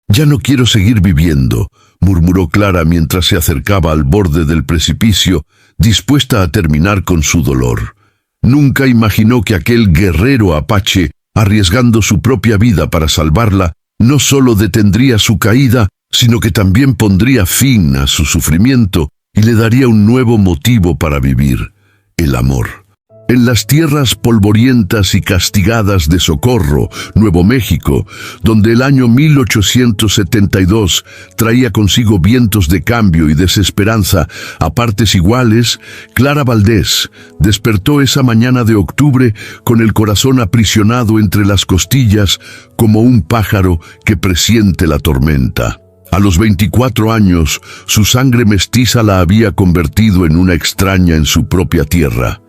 Ya no quiero seguir viviendo, murmuró Clara mientras se acercaba al borde del precipicio, dispuesta a terminar con su dolor. Nunca imaginó que aquel guerrero apache, arriesgando su propia vida para salvarla, no solo detendría su caída, sino que también pondría fin a su sufrimiento y le daría un nuevo motivo para vivir: el amor. En las tierras polvorientas y castigadas de Socorro, Nuevo México, donde el año 1872 traía consigo vientos de cambio y desesperanza a partes iguales, Clara Valdés despertó esa mañana de octubre con el corazón aprisionado entre las costillas como un pájaro que presiente la tormenta. A los 24 años, su sangre mestiza la había convertido en una extraña en su propia tierra.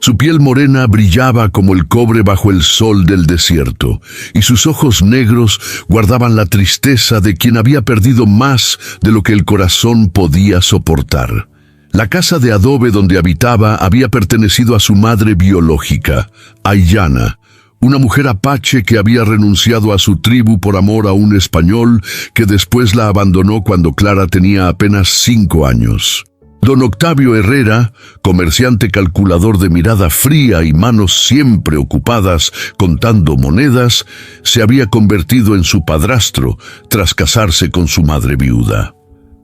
Su piel morena brillaba como el cobre bajo el sol del desierto, y sus ojos negros guardaban la tristeza de quien había perdido más de lo que el corazón podía soportar. La casa de adobe donde habitaba había pertenecido a su madre biológica, Ayllana, una mujer apache que había renunciado a su tribu por amor a un español que después la abandonó cuando Clara tenía apenas 5 años. Don Octavio Herrera, comerciante calculador de mirada fría y manos siempre ocupadas contando monedas, se había convertido en su padrastro tras casarse con su madre viuda.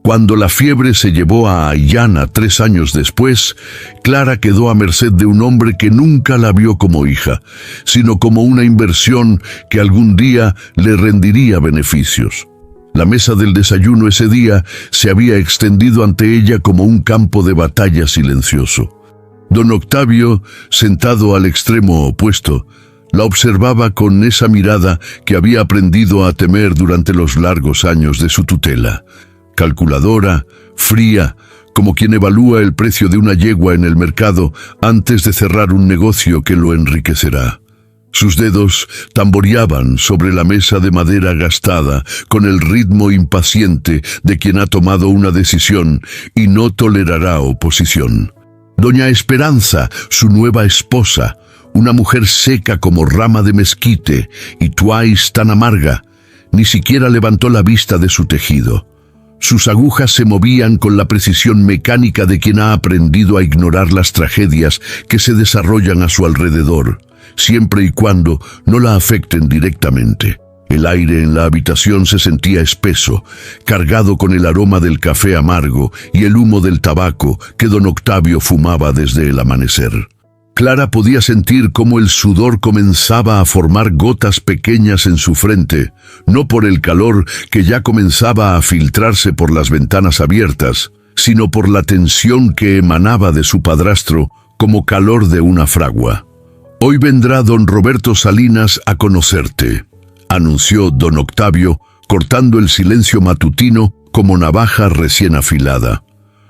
Cuando la fiebre se llevó a Ayllana 3 años después, Clara quedó a merced de un hombre que nunca la vio como hija, sino como una inversión que algún día le rendiría beneficios. La mesa del desayuno ese día se había extendido ante ella como un campo de batalla silencioso. Don Octavio, sentado al extremo opuesto, la observaba con esa mirada que había aprendido a temer durante los largos años de su tutela. Calculadora, fría, como quien evalúa el precio de una yegua en el mercado antes de cerrar un negocio que lo enriquecerá. Sus dedos tamboreaban sobre la mesa de madera gastada con el ritmo impaciente de quien ha tomado una decisión y no tolerará oposición. Doña Esperanza, su nueva esposa, una mujer seca como rama de mezquite y tuáis tan amarga, ni siquiera levantó la vista de su tejido. Sus agujas se movían con la precisión mecánica de quien ha aprendido a ignorar las tragedias que se desarrollan a su alrededor, siempre y cuando no la afecten directamente. El aire en la habitación se sentía espeso, cargado con el aroma del café amargo y el humo del tabaco que don Octavio fumaba desde el amanecer. Clara podía sentir cómo el sudor comenzaba a formar gotas pequeñas en su frente, no por el calor que ya comenzaba a filtrarse por las ventanas abiertas, sino por la tensión que emanaba de su padrastro como calor de una fragua. «Hoy vendrá don Roberto Salinas a conocerte», anunció don Octavio, cortando el silencio matutino como navaja recién afilada.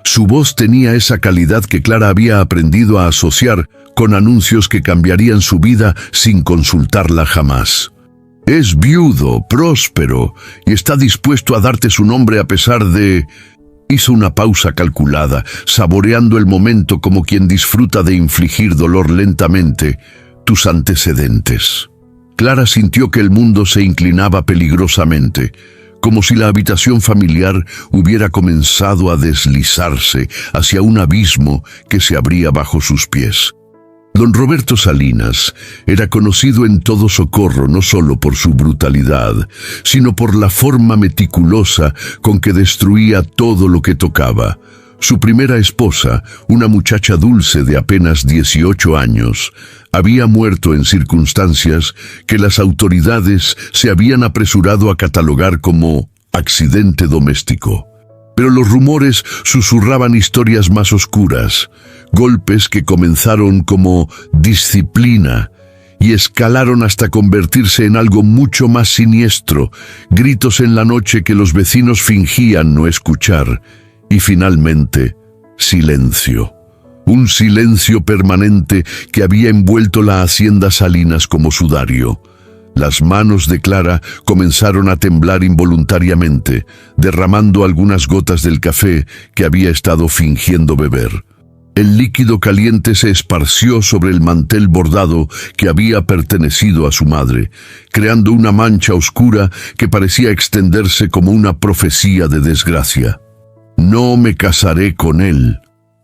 Su voz tenía esa calidad que Clara había aprendido a asociar con anuncios que cambiarían su vida sin consultarla jamás. «Es viudo, próspero, y está dispuesto a darte su nombre a pesar de...». Hizo una pausa calculada, saboreando el momento como quien disfruta de infligir dolor lentamente. «Tus antecedentes». Clara sintió que el mundo se inclinaba peligrosamente, como si la habitación familiar hubiera comenzado a deslizarse hacia un abismo que se abría bajo sus pies. Don Roberto Salinas era conocido en todo Socorro no solo por su brutalidad, sino por la forma meticulosa con que destruía todo lo que tocaba. Su primera esposa, una muchacha dulce de apenas 18 años, había muerto en circunstancias que las autoridades se habían apresurado a catalogar como accidente doméstico. Pero los rumores susurraban historias más oscuras, golpes que comenzaron como disciplina y escalaron hasta convertirse en algo mucho más siniestro, gritos en la noche que los vecinos fingían no escuchar, y finalmente, silencio. Un silencio permanente que había envuelto la hacienda Salinas como sudario. Las manos de Clara comenzaron a temblar involuntariamente, derramando algunas gotas del café que había estado fingiendo beber. El líquido caliente se esparció sobre el mantel bordado que había pertenecido a su madre, creando una mancha oscura que parecía extenderse como una profecía de desgracia. «No me casaré con él».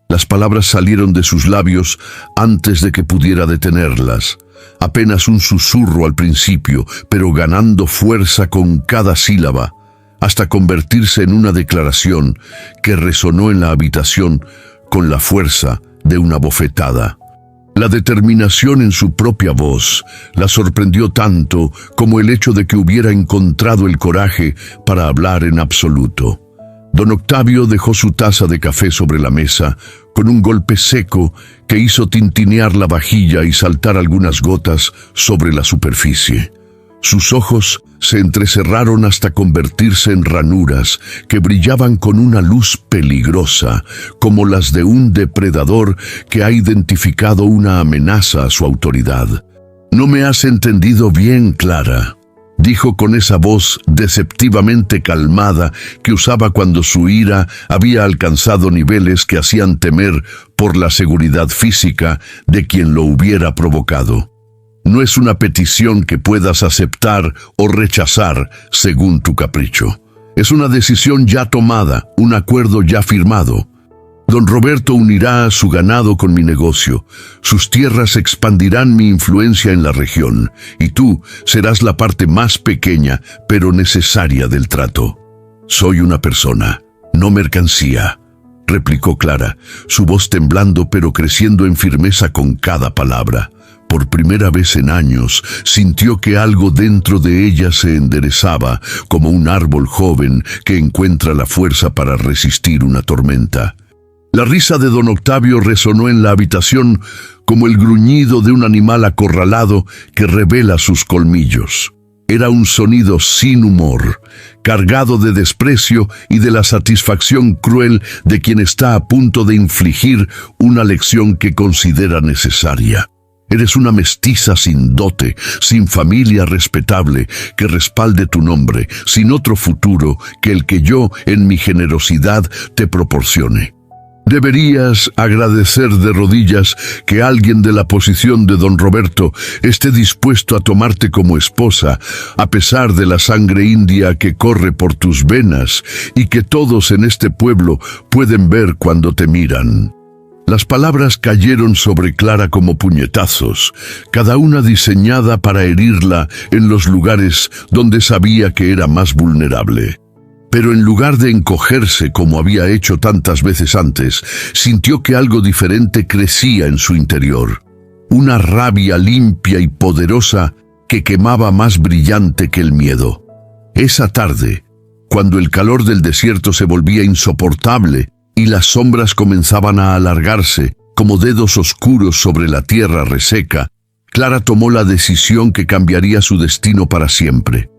Las palabras salieron de sus labios antes de que pudiera detenerlas. Apenas un susurro al principio, pero ganando fuerza con cada sílaba, hasta convertirse en una declaración que resonó en la habitación con la fuerza de una bofetada. La determinación en su propia voz la sorprendió tanto como el hecho de que hubiera encontrado el coraje para hablar en absoluto. Don Octavio dejó su taza de café sobre la mesa con un golpe seco que hizo tintinear la vajilla y saltar algunas gotas sobre la superficie. Sus ojos se entrecerraron hasta convertirse en ranuras que brillaban con una luz peligrosa, como las de un depredador que ha identificado una amenaza a su autoridad. «No me has entendido bien, Clara», dijo con esa voz deceptivamente calmada que usaba cuando su ira había alcanzado niveles que hacían temer por la seguridad física de quien lo hubiera provocado. «No es una petición que puedas aceptar o rechazar según tu capricho. Es una decisión ya tomada, un acuerdo ya firmado. Don Roberto unirá su ganado con mi negocio. Sus tierras expandirán mi influencia en la región, y tú serás la parte más pequeña, pero necesaria del trato. Soy una persona, no mercancía», replicó Clara, su voz temblando pero creciendo en firmeza con cada palabra. Por primera vez en años, sintió que algo dentro de ella se enderezaba, como un árbol joven que encuentra la fuerza para resistir una tormenta. La risa de don Octavio resonó en la habitación como el gruñido de un animal acorralado que revela sus colmillos. Era un sonido sin humor, cargado de desprecio y de la satisfacción cruel de quien está a punto de infligir una lección que considera necesaria. «Eres una mestiza sin dote, sin familia respetable que respalde tu nombre, sin otro futuro que el que yo, en mi generosidad, te proporcione. Deberías agradecer de rodillas que alguien de la posición de don Roberto esté dispuesto a tomarte como esposa, a pesar de la sangre india que corre por tus venas y que todos en este pueblo pueden ver cuando te miran». Las palabras cayeron sobre Clara como puñetazos, cada una diseñada para herirla en los lugares donde sabía que era más vulnerable. Pero en lugar de encogerse como había hecho tantas veces antes, sintió que algo diferente crecía en su interior. Una rabia limpia y poderosa que quemaba más brillante que el miedo. Esa tarde, cuando el calor del desierto se volvía insoportable y las sombras comenzaban a alargarse como dedos oscuros sobre la tierra reseca, Clara tomó la decisión que cambiaría su destino para siempre.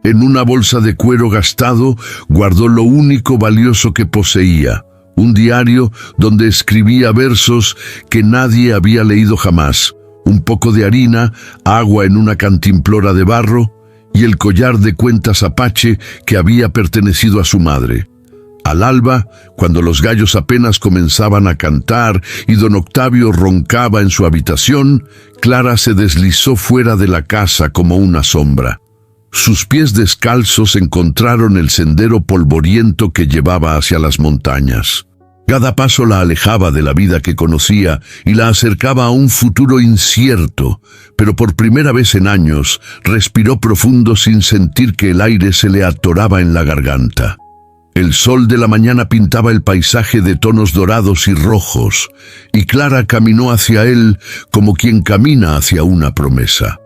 En una bolsa de cuero gastado guardó lo único valioso que poseía, un diario donde escribía versos que nadie había leído jamás, un poco de harina, agua en una cantimplora de barro y el collar de cuentas apache que había pertenecido a su madre. Al alba, cuando los gallos apenas comenzaban a cantar y don Octavio roncaba en su habitación, Clara se deslizó fuera de la casa como una sombra. Sus pies descalzos encontraron el sendero polvoriento que llevaba hacia las montañas. Cada paso la alejaba de la vida que conocía y la acercaba a un futuro incierto, pero por primera vez en años respiró profundo sin sentir que el aire se le atoraba en la garganta. El sol de la mañana pintaba el paisaje de tonos dorados y rojos, y Clara caminó hacia él como quien camina hacia una promesa.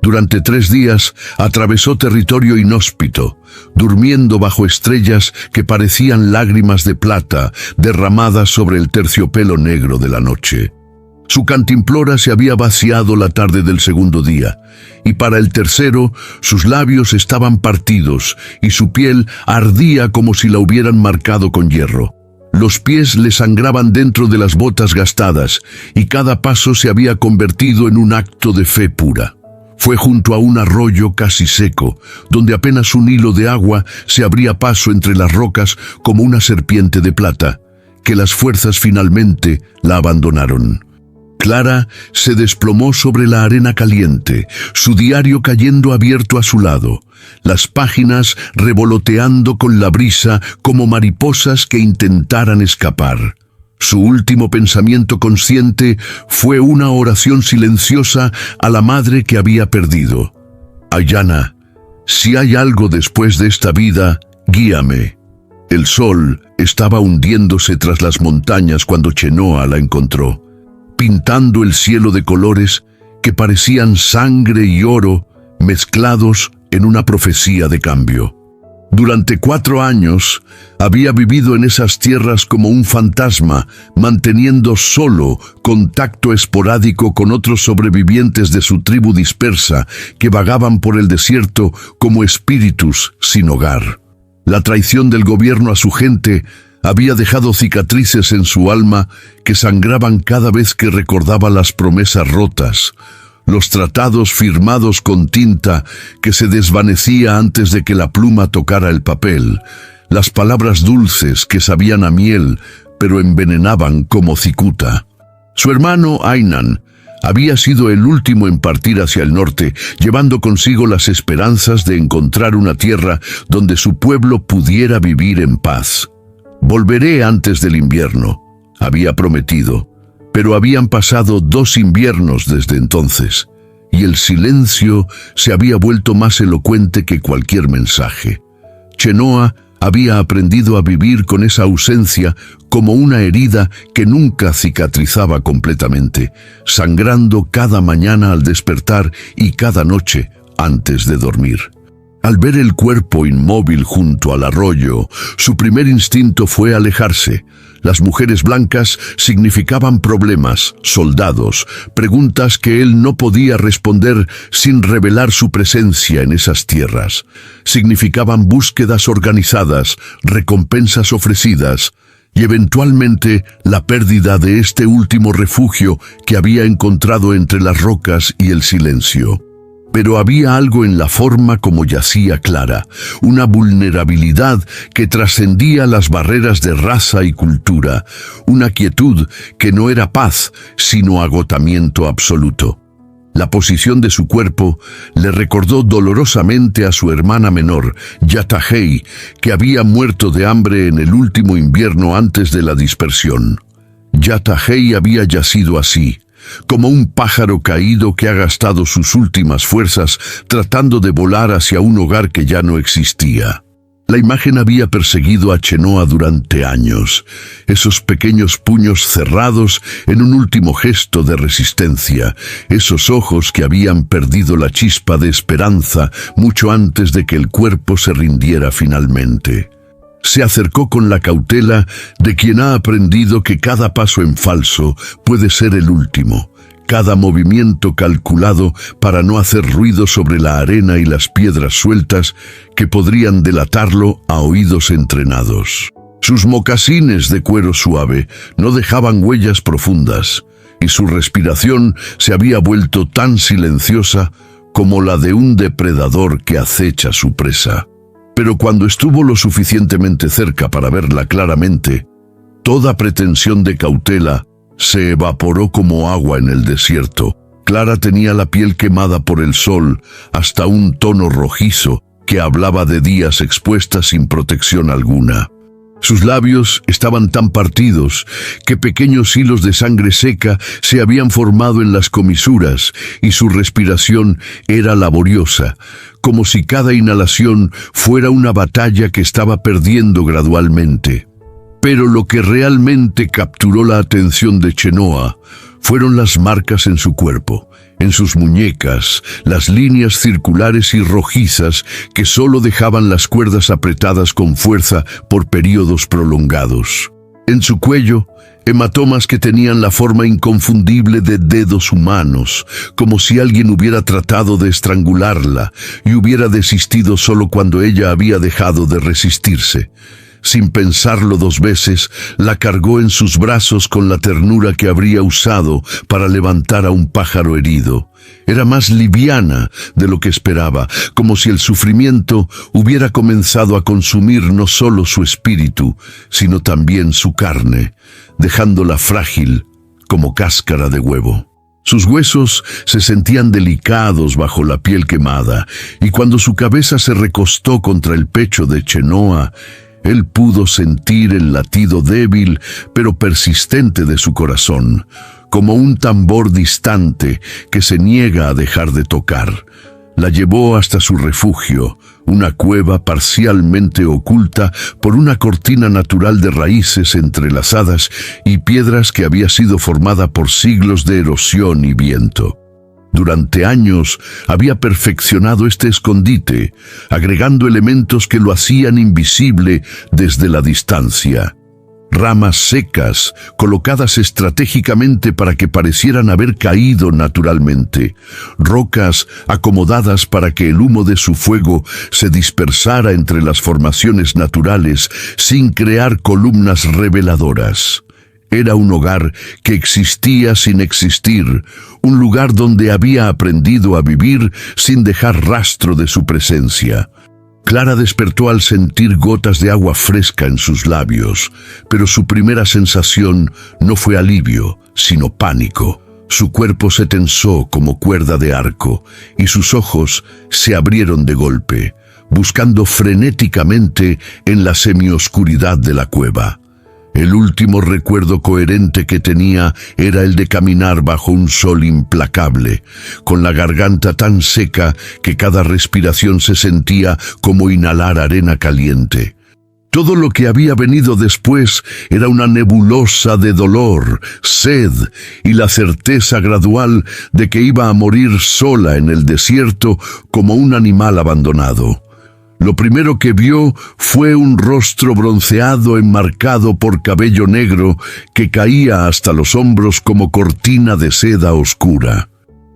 Durante 3 días atravesó territorio inhóspito, durmiendo bajo estrellas que parecían lágrimas de plata derramadas sobre el terciopelo negro de la noche. Su cantimplora se había vaciado la tarde del segundo día, y para el tercero sus labios estaban partidos y su piel ardía como si la hubieran marcado con hierro. Los pies le sangraban dentro de las botas gastadas, y cada paso se había convertido en un acto de fe pura. Fue junto a un arroyo casi seco, donde apenas un hilo de agua se abría paso entre las rocas como una serpiente de plata, que las fuerzas finalmente la abandonaron. Clara se desplomó sobre la arena caliente, su diario cayendo abierto a su lado, las páginas revoloteando con la brisa como mariposas que intentaran escapar. Su último pensamiento consciente fue una oración silenciosa a la madre que había perdido. Ayana, si hay algo después de esta vida, guíame. El sol estaba hundiéndose tras las montañas cuando Chenoa la encontró, pintando el cielo de colores que parecían sangre y oro mezclados en una profecía de cambio. Durante 4 años había vivido en esas tierras como un fantasma, manteniendo solo contacto esporádico con otros sobrevivientes de su tribu dispersa que vagaban por el desierto como espíritus sin hogar. La traición del gobierno a su gente había dejado cicatrices en su alma que sangraban cada vez que recordaba las promesas rotas, los tratados firmados con tinta que se desvanecía antes de que la pluma tocara el papel, las palabras dulces que sabían a miel pero envenenaban como cicuta. Su hermano Aynan había sido el último en partir hacia el norte, llevando consigo las esperanzas de encontrar una tierra donde su pueblo pudiera vivir en paz. «Volveré antes del invierno», había prometido, pero habían pasado 2 inviernos desde entonces, y el silencio se había vuelto más elocuente que cualquier mensaje. Chenoa había aprendido a vivir con esa ausencia como una herida que nunca cicatrizaba completamente, sangrando cada mañana al despertar y cada noche antes de dormir. Al ver el cuerpo inmóvil junto al arroyo, su primer instinto fue alejarse. Las mujeres blancas significaban problemas, soldados, preguntas que él no podía responder sin revelar su presencia en esas tierras. Significaban búsquedas organizadas, recompensas ofrecidas y eventualmente la pérdida de este último refugio que había encontrado entre las rocas y el silencio. Pero había algo en la forma como yacía Clara, una vulnerabilidad que trascendía las barreras de raza y cultura, una quietud que no era paz, sino agotamiento absoluto. La posición de su cuerpo le recordó dolorosamente a su hermana menor, Yatahei, que había muerto de hambre en el último invierno antes de la dispersión. Yatahei había yacido así, como un pájaro caído que ha gastado sus últimas fuerzas tratando de volar hacia un hogar que ya no existía. La imagen había perseguido a Chenoa durante años, esos pequeños puños cerrados en un último gesto de resistencia, esos ojos que habían perdido la chispa de esperanza mucho antes de que el cuerpo se rindiera finalmente. Se acercó con la cautela de quien ha aprendido que cada paso en falso puede ser el último, cada movimiento calculado para no hacer ruido sobre la arena y las piedras sueltas que podrían delatarlo a oídos entrenados. Sus mocasines de cuero suave no dejaban huellas profundas, y su respiración se había vuelto tan silenciosa como la de un depredador que acecha su presa. Pero cuando estuvo lo suficientemente cerca para verla claramente, toda pretensión de cautela se evaporó como agua en el desierto. Clara tenía la piel quemada por el sol hasta un tono rojizo que hablaba de días expuestas sin protección alguna. Sus labios estaban tan partidos que pequeños hilos de sangre seca se habían formado en las comisuras y su respiración era laboriosa, como si cada inhalación fuera una batalla que estaba perdiendo gradualmente. Pero lo que realmente capturó la atención de Chenoa fueron las marcas en su cuerpo, en sus muñecas, las líneas circulares y rojizas que solo dejaban las cuerdas apretadas con fuerza por periodos prolongados. En su cuello, hematomas que tenían la forma inconfundible de dedos humanos, como si alguien hubiera tratado de estrangularla y hubiera desistido solo cuando ella había dejado de resistirse. Sin pensarlo dos veces, la cargó en sus brazos con la ternura que habría usado para levantar a un pájaro herido. Era más liviana de lo que esperaba, como si el sufrimiento hubiera comenzado a consumir no solo su espíritu, sino también su carne, dejándola frágil como cáscara de huevo. Sus huesos se sentían delicados bajo la piel quemada, y cuando su cabeza se recostó contra el pecho de Chenoa, él pudo sentir el latido débil pero persistente de su corazón, como un tambor distante que se niega a dejar de tocar. La llevó hasta su refugio, una cueva parcialmente oculta por una cortina natural de raíces entrelazadas y piedras que había sido formada por siglos de erosión y viento. Durante años había perfeccionado este escondite, agregando elementos que lo hacían invisible desde la distancia. Ramas secas, colocadas estratégicamente para que parecieran haber caído naturalmente. Rocas acomodadas para que el humo de su fuego se dispersara entre las formaciones naturales sin crear columnas reveladoras. Era un hogar que existía sin existir, un lugar donde había aprendido a vivir sin dejar rastro de su presencia. Clara despertó al sentir gotas de agua fresca en sus labios, pero su primera sensación no fue alivio, sino pánico. Su cuerpo se tensó como cuerda de arco y sus ojos se abrieron de golpe, buscando frenéticamente en la semioscuridad de la cueva. El último recuerdo coherente que tenía era el de caminar bajo un sol implacable, con la garganta tan seca que cada respiración se sentía como inhalar arena caliente. Todo lo que había venido después era una nebulosa de dolor, sed y la certeza gradual de que iba a morir sola en el desierto como un animal abandonado. Lo primero que vio fue un rostro bronceado enmarcado por cabello negro que caía hasta los hombros como cortina de seda oscura.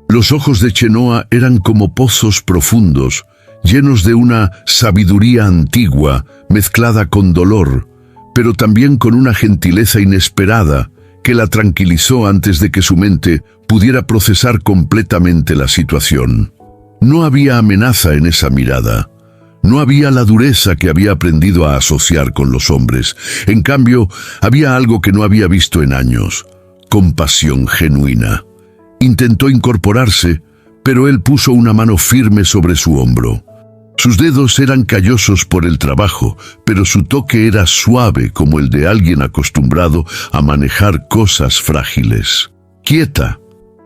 Los ojos de Chenoa eran como pozos profundos, llenos de una sabiduría antigua mezclada con dolor, pero también con una gentileza inesperada que la tranquilizó antes de que su mente pudiera procesar completamente la situación. No había amenaza en esa mirada. No había la dureza que había aprendido a asociar con los hombres. En cambio, había algo que no había visto en años: compasión genuina. Intentó incorporarse, pero él puso una mano firme sobre su hombro. Sus dedos eran callosos por el trabajo, pero su toque era suave como el de alguien acostumbrado a manejar cosas frágiles. «Quieta»,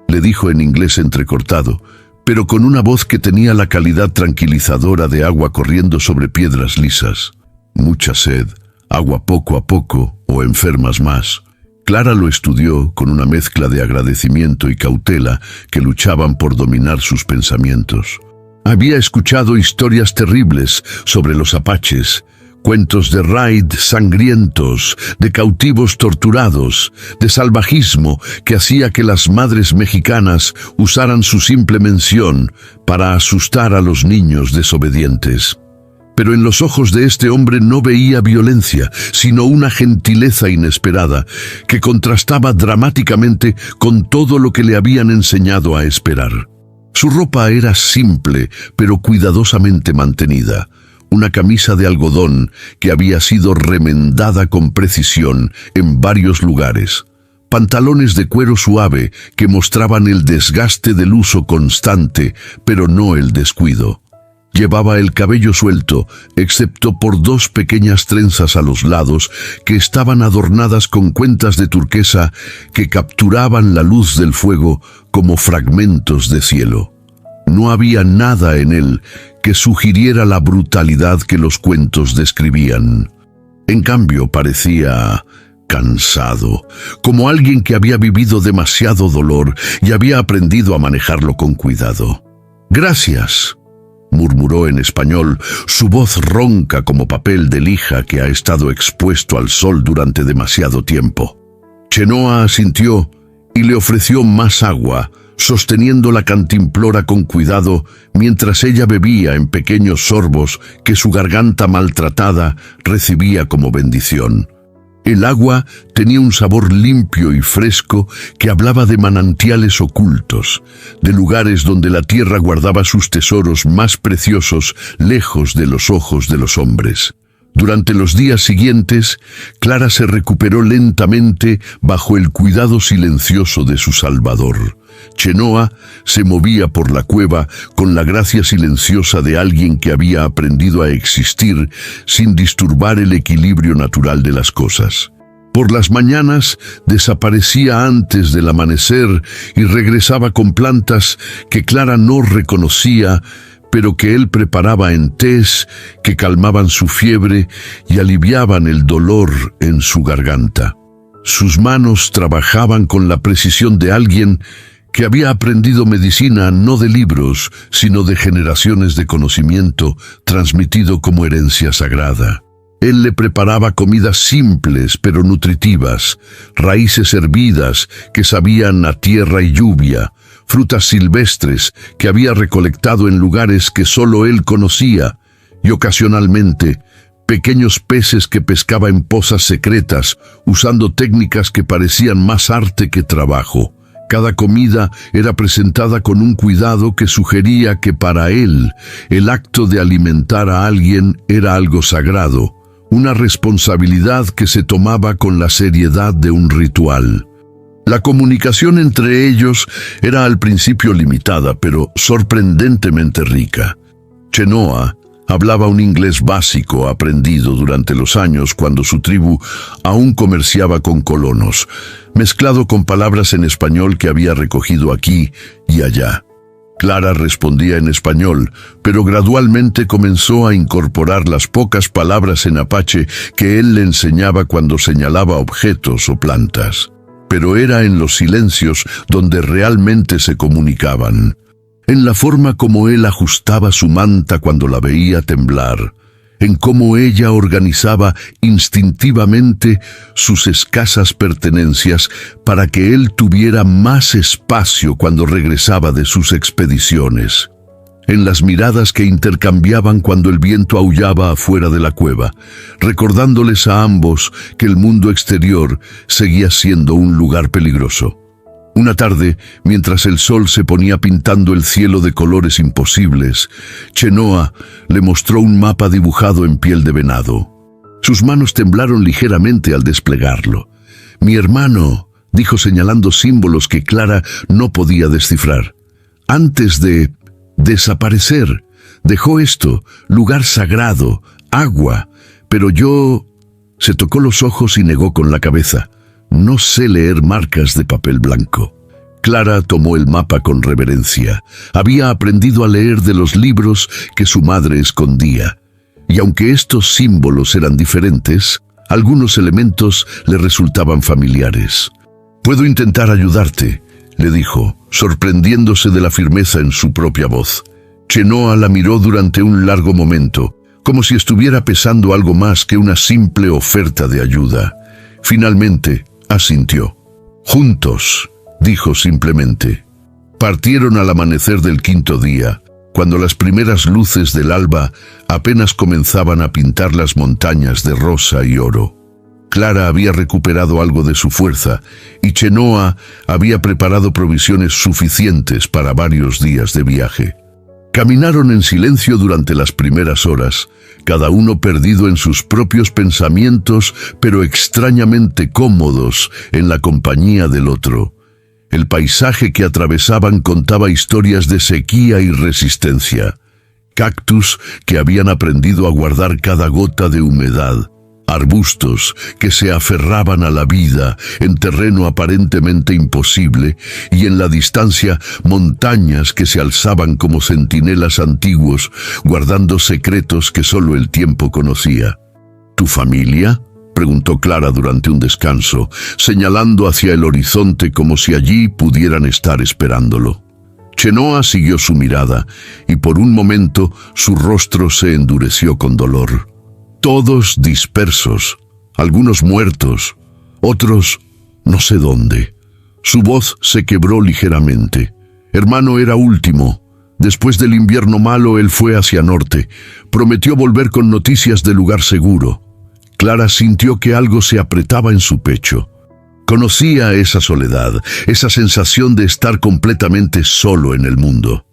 le dijo en inglés entrecortado, pero con una voz que tenía la calidad tranquilizadora de agua corriendo sobre piedras lisas. Mucha sed, agua poco a poco o enfermas más. Clara lo estudió con una mezcla de agradecimiento y cautela que luchaban por dominar sus pensamientos. Había escuchado historias terribles sobre los apaches, cuentos de raid sangrientos, de cautivos torturados, de salvajismo que hacía que las madres mexicanas usaran su simple mención para asustar a los niños desobedientes. Pero en los ojos de este hombre no veía violencia, sino una gentileza inesperada que contrastaba dramáticamente con todo lo que le habían enseñado a esperar. Su ropa era simple, pero cuidadosamente mantenida. Una camisa de algodón que había sido remendada con precisión en varios lugares. Pantalones de cuero suave que mostraban el desgaste del uso constante, pero no el descuido. Llevaba el cabello suelto, excepto por 2 pequeñas trenzas a los lados que estaban adornadas con cuentas de turquesa que capturaban la luz del fuego como fragmentos de cielo. No había nada en él que sugiriera la brutalidad que los cuentos describían. En cambio, parecía cansado, como alguien que había vivido demasiado dolor y había aprendido a manejarlo con cuidado. «Gracias», murmuró en español, su voz ronca como papel de lija que ha estado expuesto al sol durante demasiado tiempo. Chenoa asintió y le ofreció más agua, sosteniendo la cantimplora con cuidado mientras ella bebía en pequeños sorbos que su garganta maltratada recibía como bendición. El agua tenía un sabor limpio y fresco que hablaba de manantiales ocultos, de lugares donde la tierra guardaba sus tesoros más preciosos lejos de los ojos de los hombres. Durante los días siguientes, Clara se recuperó lentamente bajo el cuidado silencioso de su Salvador. Chenoa se movía por la cueva con la gracia silenciosa de alguien que había aprendido a existir sin disturbar el equilibrio natural de las cosas. Por las mañanas desaparecía antes del amanecer y regresaba con plantas que Clara no reconocía, pero que él preparaba en tés que calmaban su fiebre y aliviaban el dolor en su garganta. Sus manos trabajaban con la precisión de alguien que había aprendido medicina no de libros, sino de generaciones de conocimiento transmitido como herencia sagrada. Él le preparaba comidas simples pero nutritivas, raíces hervidas que sabían a tierra y lluvia, frutas silvestres que había recolectado en lugares que solo él conocía, y ocasionalmente pequeños peces que pescaba en pozas secretas, usando técnicas que parecían más arte que trabajo. Cada comida era presentada con un cuidado que sugería que para él el acto de alimentar a alguien era algo sagrado, una responsabilidad que se tomaba con la seriedad de un ritual. La comunicación entre ellos era al principio limitada, pero sorprendentemente rica. Chenoa hablaba un inglés básico aprendido durante los años cuando su tribu aún comerciaba con colonos, mezclado con palabras en español que había recogido aquí y allá. Clara respondía en español, pero gradualmente comenzó a incorporar las pocas palabras en apache que él le enseñaba cuando señalaba objetos o plantas. Pero era en los silencios donde realmente se comunicaban, en la forma como él ajustaba su manta cuando la veía temblar, en cómo ella organizaba instintivamente sus escasas pertenencias para que él tuviera más espacio cuando regresaba de sus expediciones, en las miradas que intercambiaban cuando el viento aullaba afuera de la cueva, recordándoles a ambos que el mundo exterior seguía siendo un lugar peligroso. Una tarde, mientras el sol se ponía pintando el cielo de colores imposibles, Chenoa le mostró un mapa dibujado en piel de venado. Sus manos temblaron ligeramente al desplegarlo. «Mi hermano», dijo señalando símbolos que Clara no podía descifrar. «Antes de desaparecer, dejó esto, lugar sagrado, agua, pero yo...» Se tocó los ojos y negó con la cabeza. «No sé leer marcas de papel blanco». Clara tomó el mapa con reverencia. Había aprendido a leer de los libros que su madre escondía. Y aunque estos símbolos eran diferentes, algunos elementos le resultaban familiares. «Puedo intentar ayudarte», le dijo, sorprendiéndose de la firmeza en su propia voz. Chenoa la miró durante un largo momento, como si estuviera pesando algo más que una simple oferta de ayuda. Finalmente, asintió. «Juntos», dijo simplemente. Partieron al amanecer del quinto día, cuando las primeras luces del alba apenas comenzaban a pintar las montañas de rosa y oro. Clara había recuperado algo de su fuerza y Chenoa había preparado provisiones suficientes para varios días de viaje. Caminaron en silencio durante las primeras horas, cada uno perdido en sus propios pensamientos, pero extrañamente cómodos en la compañía del otro. El paisaje que atravesaban contaba historias de sequía y resistencia. Cactus que habían aprendido a guardar cada gota de humedad. Arbustos que se aferraban a la vida en terreno aparentemente imposible, y en la distancia montañas que se alzaban como centinelas antiguos, guardando secretos que solo el tiempo conocía. «¿Tu familia?», preguntó Clara durante un descanso, señalando hacia el horizonte como si allí pudieran estar esperándolo. Chenoa siguió su mirada, y por un momento su rostro se endureció con dolor. «Todos dispersos, algunos muertos, otros no sé dónde». Su voz se quebró ligeramente. Hermano era último. Después del invierno malo, él fue hacia norte. Prometió volver con noticias de lugar seguro. Clara sintió que algo se apretaba en su pecho. Conocía esa soledad, esa sensación de estar completamente solo en el mundo.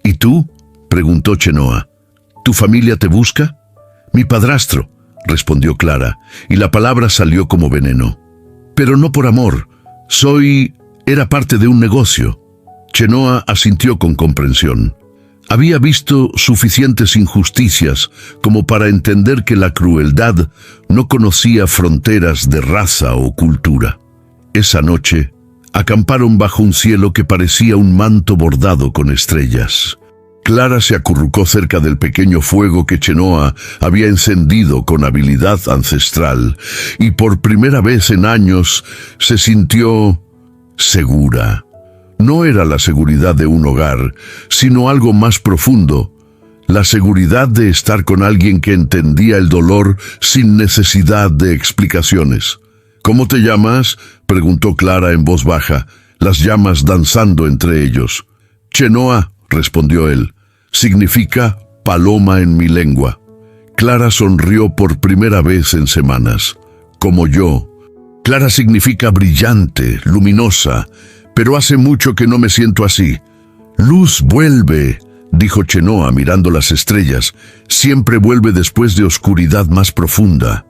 ¿Y tú?, preguntó Chenoa. ¿Tu familia te busca? Mi padrastro, respondió Clara, y la palabra salió como veneno. Pero no por amor. Era parte de un negocio. Chenoa asintió con comprensión. Había visto suficientes injusticias como para entender que la crueldad no conocía fronteras de raza o cultura. Esa noche, acamparon bajo un cielo que parecía un manto bordado con estrellas. Clara se acurrucó cerca del pequeño fuego que Chenoa había encendido con habilidad ancestral y por primera vez en años se sintió segura. No era la seguridad de un hogar, sino algo más profundo, la seguridad de estar con alguien que entendía el dolor sin necesidad de explicaciones. ¿Cómo te llamas?, preguntó Clara en voz baja, las llamas danzando entre ellos. Chenoa, respondió él, significa paloma en mi lengua. Clara sonrió por primera vez en semanas. Como yo. Clara significa brillante, luminosa, pero hace mucho que no me siento así. Luz vuelve, dijo Chenoa mirando las estrellas. Siempre vuelve después de oscuridad más profunda.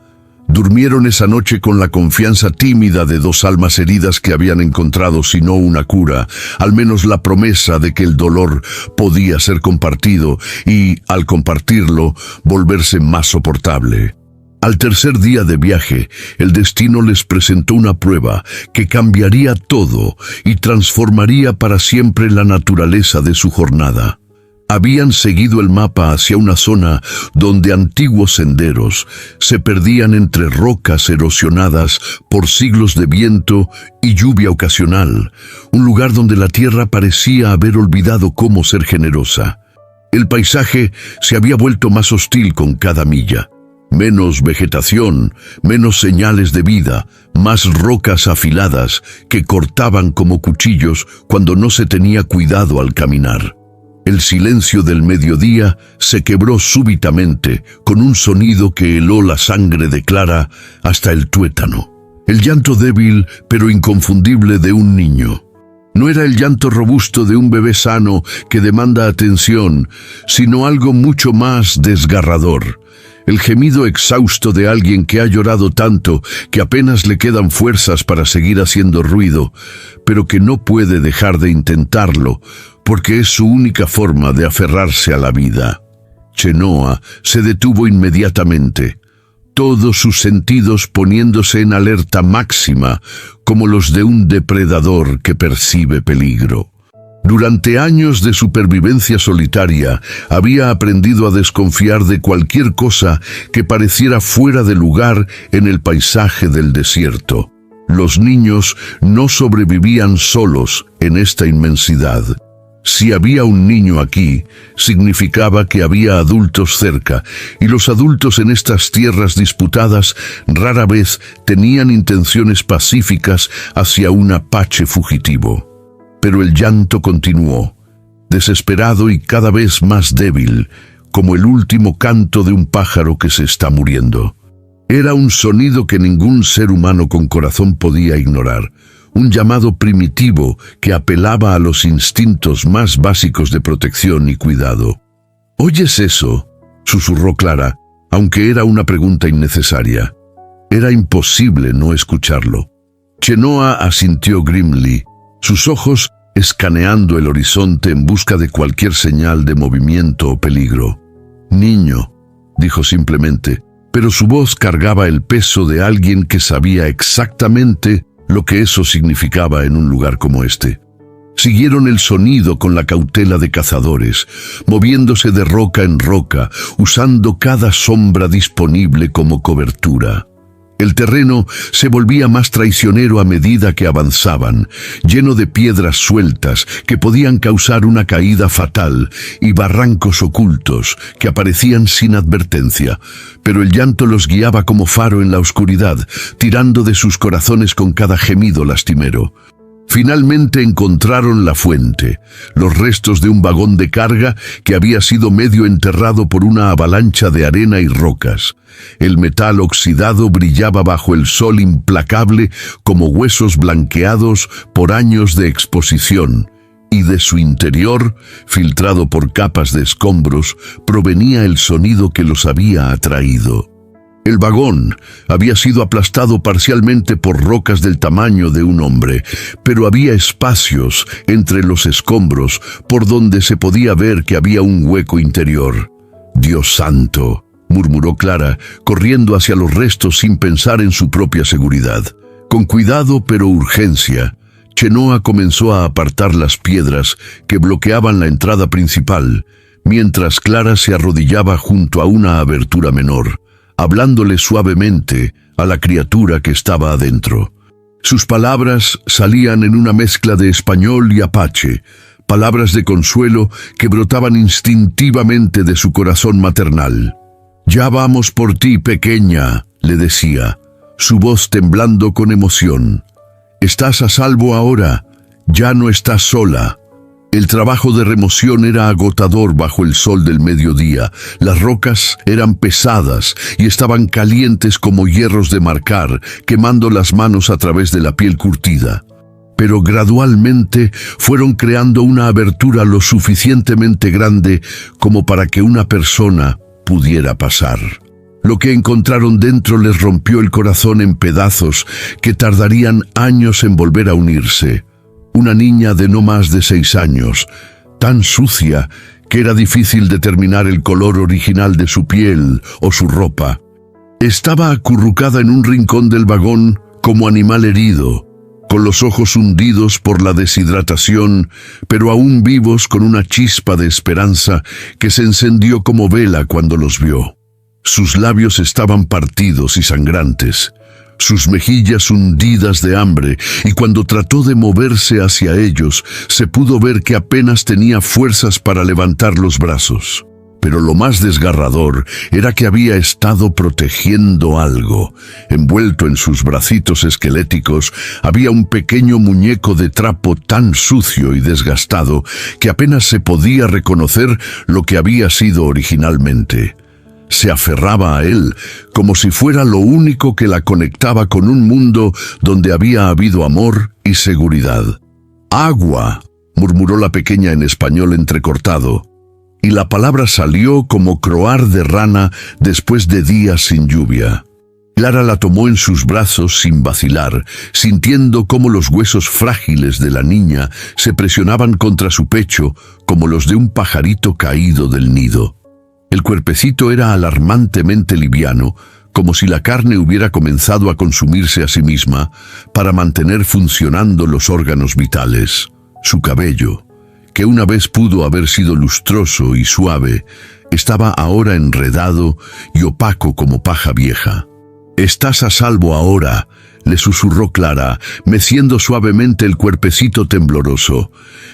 Durmieron esa noche con la confianza tímida de dos almas heridas que habían encontrado, si no una cura, al menos la promesa de que el dolor podía ser compartido y, al compartirlo, volverse más soportable. Al tercer día de viaje, el destino les presentó una prueba que cambiaría todo y transformaría para siempre la naturaleza de su jornada. Habían seguido el mapa hacia una zona donde antiguos senderos se perdían entre rocas erosionadas por siglos de viento y lluvia ocasional, un lugar donde la tierra parecía haber olvidado cómo ser generosa. El paisaje se había vuelto más hostil con cada milla. Menos vegetación, menos señales de vida, más rocas afiladas que cortaban como cuchillos cuando no se tenía cuidado al caminar. El silencio del mediodía se quebró súbitamente con un sonido que heló la sangre de Clara hasta el tuétano. El llanto débil pero inconfundible de un niño. No era el llanto robusto de un bebé sano que demanda atención, sino algo mucho más desgarrador. El gemido exhausto de alguien que ha llorado tanto que apenas le quedan fuerzas para seguir haciendo ruido, pero que no puede dejar de intentarlo, porque es su única forma de aferrarse a la vida. Chenoa se detuvo inmediatamente, todos sus sentidos poniéndose en alerta máxima, como los de un depredador que percibe peligro. Durante años de supervivencia solitaria, había aprendido a desconfiar de cualquier cosa que pareciera fuera de lugar en el paisaje del desierto. Los niños no sobrevivían solos en esta inmensidad. Si había un niño aquí, significaba que había adultos cerca, y los adultos en estas tierras disputadas rara vez tenían intenciones pacíficas hacia un apache fugitivo. Pero el llanto continuó, desesperado y cada vez más débil, como el último canto de un pájaro que se está muriendo. Era un sonido que ningún ser humano con corazón podía ignorar, un llamado primitivo que apelaba a los instintos más básicos de protección y cuidado. ¿Oyes eso?, susurró Clara, aunque era una pregunta innecesaria. Era imposible no escucharlo. Chenoa asintió grimly, sus ojos escaneando el horizonte en busca de cualquier señal de movimiento o peligro. «Niño», dijo simplemente, pero su voz cargaba el peso de alguien que sabía exactamente lo que eso significaba en un lugar como este. Siguieron el sonido con la cautela de cazadores, moviéndose de roca en roca, usando cada sombra disponible como cobertura. El terreno se volvía más traicionero a medida que avanzaban, lleno de piedras sueltas que podían causar una caída fatal y barrancos ocultos que aparecían sin advertencia, pero el llanto los guiaba como faro en la oscuridad, tirando de sus corazones con cada gemido lastimero. Finalmente encontraron la fuente, los restos de un vagón de carga que había sido medio enterrado por una avalancha de arena y rocas. El metal oxidado brillaba bajo el sol implacable como huesos blanqueados por años de exposición, y de su interior, filtrado por capas de escombros, provenía el sonido que los había atraído. El vagón había sido aplastado parcialmente por rocas del tamaño de un hombre, pero había espacios entre los escombros por donde se podía ver que había un hueco interior. «Dios santo», murmuró Clara, corriendo hacia los restos sin pensar en su propia seguridad. Con cuidado pero urgencia, Chenoa comenzó a apartar las piedras que bloqueaban la entrada principal, mientras Clara se arrodillaba junto a una abertura menor, hablándole suavemente a la criatura que estaba adentro. Sus palabras salían en una mezcla de español y apache, palabras de consuelo que brotaban instintivamente de su corazón maternal. «Ya vamos por ti, pequeña», le decía, su voz temblando con emoción. «Estás a salvo ahora, ya no estás sola». El trabajo de remoción era agotador bajo el sol del mediodía. Las rocas eran pesadas y estaban calientes como hierros de marcar, quemando las manos a través de la piel curtida. Pero gradualmente fueron creando una abertura lo suficientemente grande como para que una persona pudiera pasar. Lo que encontraron dentro les rompió el corazón en pedazos que tardarían años en volver a unirse. Una niña de no más de 6 años, tan sucia que era difícil determinar el color original de su piel o su ropa. Estaba acurrucada en un rincón del vagón como animal herido, con los ojos hundidos por la deshidratación, pero aún vivos con una chispa de esperanza que se encendió como vela cuando los vio. Sus labios estaban partidos y sangrantes, sus mejillas hundidas de hambre, y cuando trató de moverse hacia ellos, se pudo ver que apenas tenía fuerzas para levantar los brazos. Pero lo más desgarrador era que había estado protegiendo algo. Envuelto en sus bracitos esqueléticos, había un pequeño muñeco de trapo tan sucio y desgastado que apenas se podía reconocer lo que había sido originalmente. Se aferraba a él como si fuera lo único que la conectaba con un mundo donde había habido amor y seguridad. «Agua», murmuró la pequeña en español entrecortado, y la palabra salió como croar de rana después de días sin lluvia. Clara la tomó en sus brazos sin vacilar, sintiendo cómo los huesos frágiles de la niña se presionaban contra su pecho como los de un pajarito caído del nido. El cuerpecito era alarmantemente liviano, como si la carne hubiera comenzado a consumirse a sí misma para mantener funcionando los órganos vitales. Su cabello, que una vez pudo haber sido lustroso y suave, estaba ahora enredado y opaco como paja vieja. «Estás a salvo ahora», le susurró Clara, meciendo suavemente el cuerpecito tembloroso.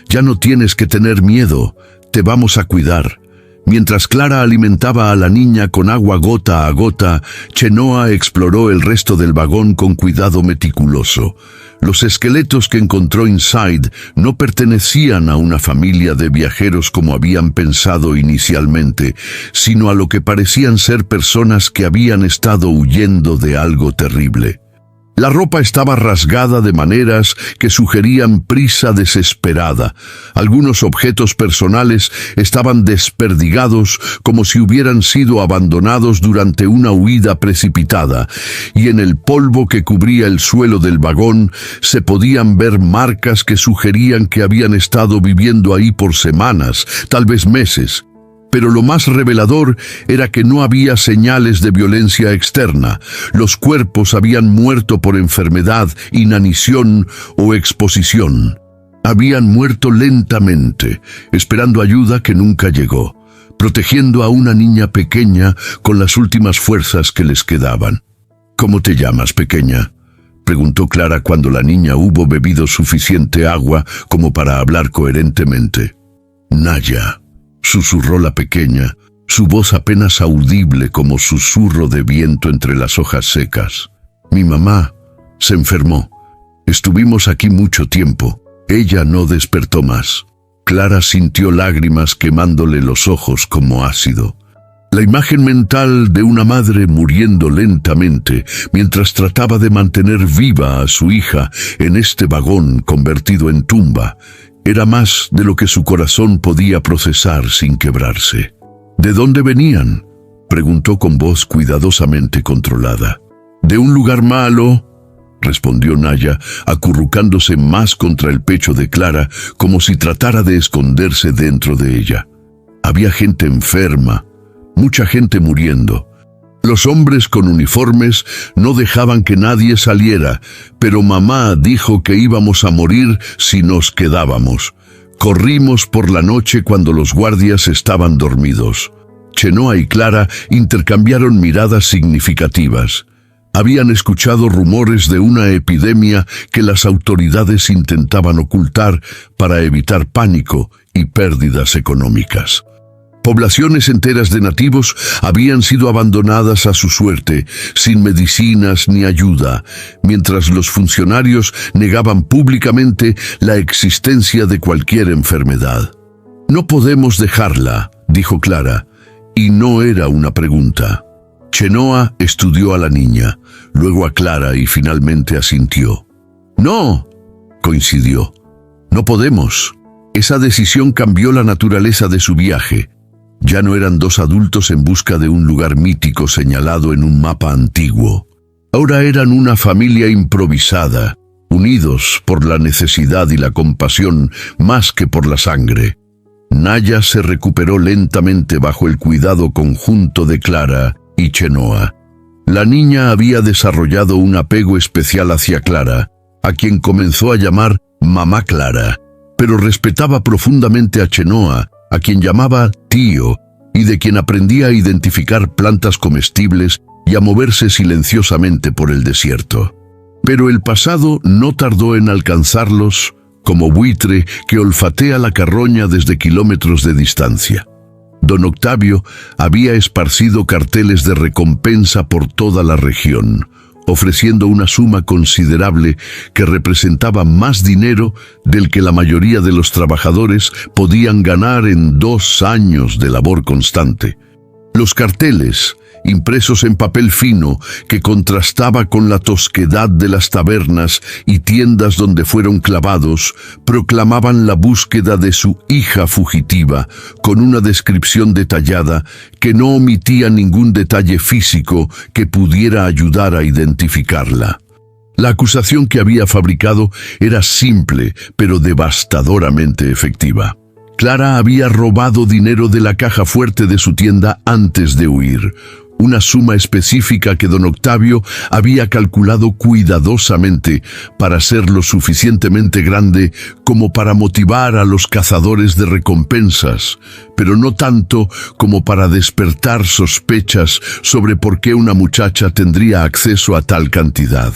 «Ya no tienes que tener miedo, te vamos a cuidar». Mientras Clara alimentaba a la niña con agua gota a gota, Chenoa exploró el resto del vagón con cuidado meticuloso. Los esqueletos que encontró Inside no pertenecían a una familia de viajeros como habían pensado inicialmente, sino a lo que parecían ser personas que habían estado huyendo de algo terrible. La ropa estaba rasgada de maneras que sugerían prisa desesperada. Algunos objetos personales estaban desperdigados como si hubieran sido abandonados durante una huida precipitada, y en el polvo que cubría el suelo del vagón se podían ver marcas que sugerían que habían estado viviendo ahí por semanas, tal vez meses. Pero lo más revelador era que no había señales de violencia externa. Los cuerpos habían muerto por enfermedad, inanición o exposición. Habían muerto lentamente, esperando ayuda que nunca llegó, protegiendo a una niña pequeña con las últimas fuerzas que les quedaban. «¿Cómo te llamas, pequeña?», preguntó Clara cuando la niña hubo bebido suficiente agua como para hablar coherentemente. «Naya», susurró la pequeña, su voz apenas audible como susurro de viento entre las hojas secas. «Mi mamá se enfermó. Estuvimos aquí mucho tiempo. Ella no despertó más. Clara sintió lágrimas quemándole los ojos como ácido. La imagen mental de una madre muriendo lentamente mientras trataba de mantener viva a su hija en este vagón convertido en tumba era más de lo que su corazón podía procesar sin quebrarse. ¿De dónde venían?, preguntó con voz cuidadosamente controlada. «De un lugar malo», respondió Naya, acurrucándose más contra el pecho de Clara como si tratara de esconderse dentro de ella. Había gente enferma, mucha gente muriendo. Los hombres con uniformes no dejaban que nadie saliera, pero mamá dijo que íbamos a morir si nos quedábamos. Corrimos por la noche cuando los guardias estaban dormidos. Chenoa y Clara intercambiaron miradas significativas. Habían escuchado rumores de una epidemia que las autoridades intentaban ocultar para evitar pánico y pérdidas económicas. Poblaciones enteras de nativos habían sido abandonadas a su suerte, sin medicinas ni ayuda, mientras los funcionarios negaban públicamente la existencia de cualquier enfermedad. «No podemos dejarla», dijo Clara, y no era una pregunta. Chenoa estudió a la niña, luego a Clara y finalmente asintió. «No», coincidió. «No podemos». Esa decisión cambió la naturaleza de su viaje. Ya no eran dos adultos en busca de un lugar mítico señalado en un mapa antiguo. Ahora eran una familia improvisada, unidos por la necesidad y la compasión más que por la sangre. Naya se recuperó lentamente bajo el cuidado conjunto de Clara y Chenoa. La niña había desarrollado un apego especial hacia Clara, a quien comenzó a llamar Mamá Clara, pero respetaba profundamente a Chenoa, a quien llamaba tío, y de quien aprendía a identificar plantas comestibles y a moverse silenciosamente por el desierto. Pero el pasado no tardó en alcanzarlos, como buitre que olfatea la carroña desde kilómetros de distancia. Don Octavio había esparcido carteles de recompensa por toda la región, ofreciendo una suma considerable que representaba más dinero del que la mayoría de los trabajadores podían ganar en 2 años de labor constante. Los carteles, impresos en papel fino, que contrastaba con la tosquedad de las tabernas y tiendas donde fueron clavados, proclamaban la búsqueda de su hija fugitiva, con una descripción detallada que no omitía ningún detalle físico que pudiera ayudar a identificarla. La acusación que había fabricado era simple, pero devastadoramente efectiva. Clara había robado dinero de la caja fuerte de su tienda antes de huir, una suma específica que don Octavio había calculado cuidadosamente para ser lo suficientemente grande como para motivar a los cazadores de recompensas, pero no tanto como para despertar sospechas sobre por qué una muchacha tendría acceso a tal cantidad.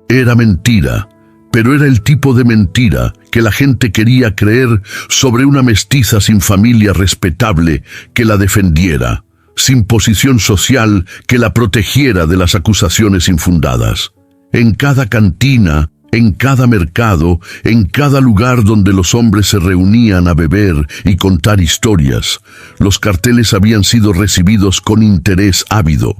Era mentira, pero era el tipo de mentira que la gente quería creer sobre una mestiza sin familia respetable que la defendiera, sin posición social que la protegiera de las acusaciones infundadas. En cada cantina, en cada mercado, en cada lugar donde los hombres se reunían a beber y contar historias, los carteles habían sido recibidos con interés ávido.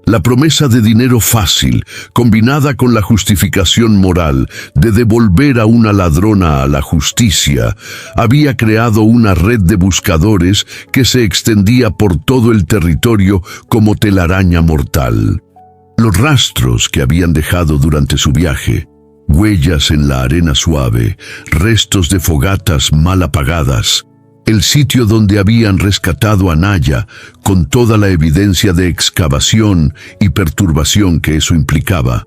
La promesa de dinero fácil, combinada con la justificación moral de devolver a una ladrona a la justicia, había creado una red de buscadores que se extendía por todo el territorio como telaraña mortal. Los rastros que habían dejado durante su viaje, huellas en la arena suave, restos de fogatas mal apagadas, el sitio donde habían rescatado a Naya, con toda la evidencia de excavación y perturbación que eso implicaba,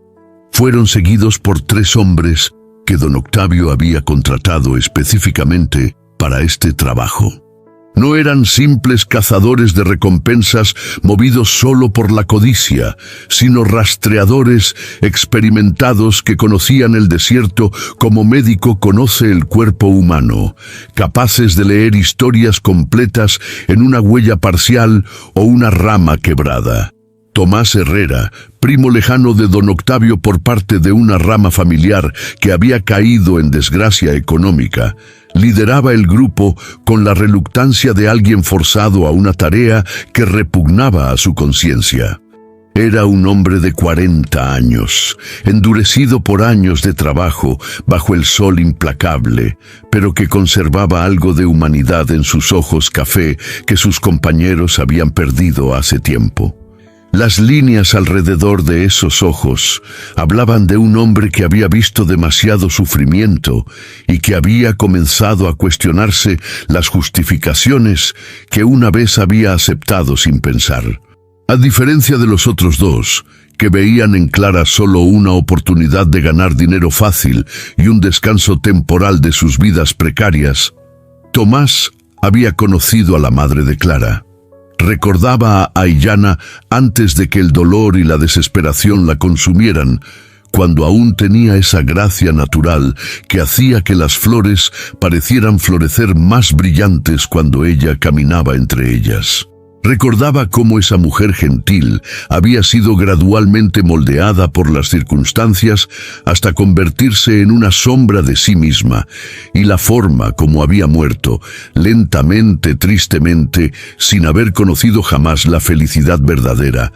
fueron seguidos por 3 hombres que don Octavio había contratado específicamente para este trabajo. No eran simples cazadores de recompensas movidos solo por la codicia, sino rastreadores experimentados que conocían el desierto como médico conoce el cuerpo humano, capaces de leer historias completas en una huella parcial o una rama quebrada. Tomás Herrera, primo lejano de don Octavio por parte de una rama familiar que había caído en desgracia económica, lideraba el grupo con la reluctancia de alguien forzado a una tarea que repugnaba a su conciencia. Era un hombre de 40 años, endurecido por años de trabajo bajo el sol implacable, pero que conservaba algo de humanidad en sus ojos café que sus compañeros habían perdido hace tiempo. Las líneas alrededor de esos ojos hablaban de un hombre que había visto demasiado sufrimiento y que había comenzado a cuestionarse las justificaciones que una vez había aceptado sin pensar. A diferencia de los otros dos, que veían en Clara solo una oportunidad de ganar dinero fácil y un descanso temporal de sus vidas precarias, Tomás había conocido a la madre de Clara. Recordaba a Aillana antes de que el dolor y la desesperación la consumieran, cuando aún tenía esa gracia natural que hacía que las flores parecieran florecer más brillantes cuando ella caminaba entre ellas. Recordaba cómo esa mujer gentil había sido gradualmente moldeada por las circunstancias hasta convertirse en una sombra de sí misma, y la forma como había muerto, lentamente, tristemente, sin haber conocido jamás la felicidad verdadera,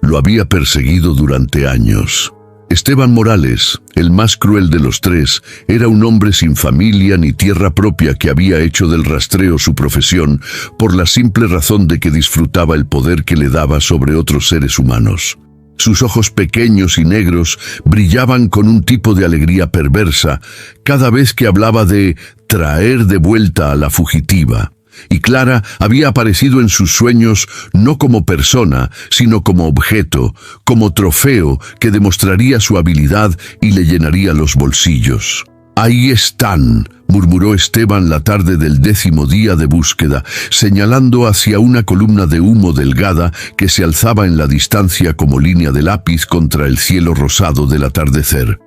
lo había perseguido durante años. Esteban Morales, el más cruel de los tres, era un hombre sin familia ni tierra propia que había hecho del rastreo su profesión por la simple razón de que disfrutaba el poder que le daba sobre otros seres humanos. Sus ojos pequeños y negros brillaban con un tipo de alegría perversa cada vez que hablaba de traer de vuelta a la fugitiva. Y Clara había aparecido en sus sueños no como persona, sino como objeto, como trofeo que demostraría su habilidad y le llenaría los bolsillos. «Ahí están», murmuró Esteban la tarde del 10º día de búsqueda, señalando hacia una columna de humo delgada que se alzaba en la distancia como línea de lápiz contra el cielo rosado del atardecer.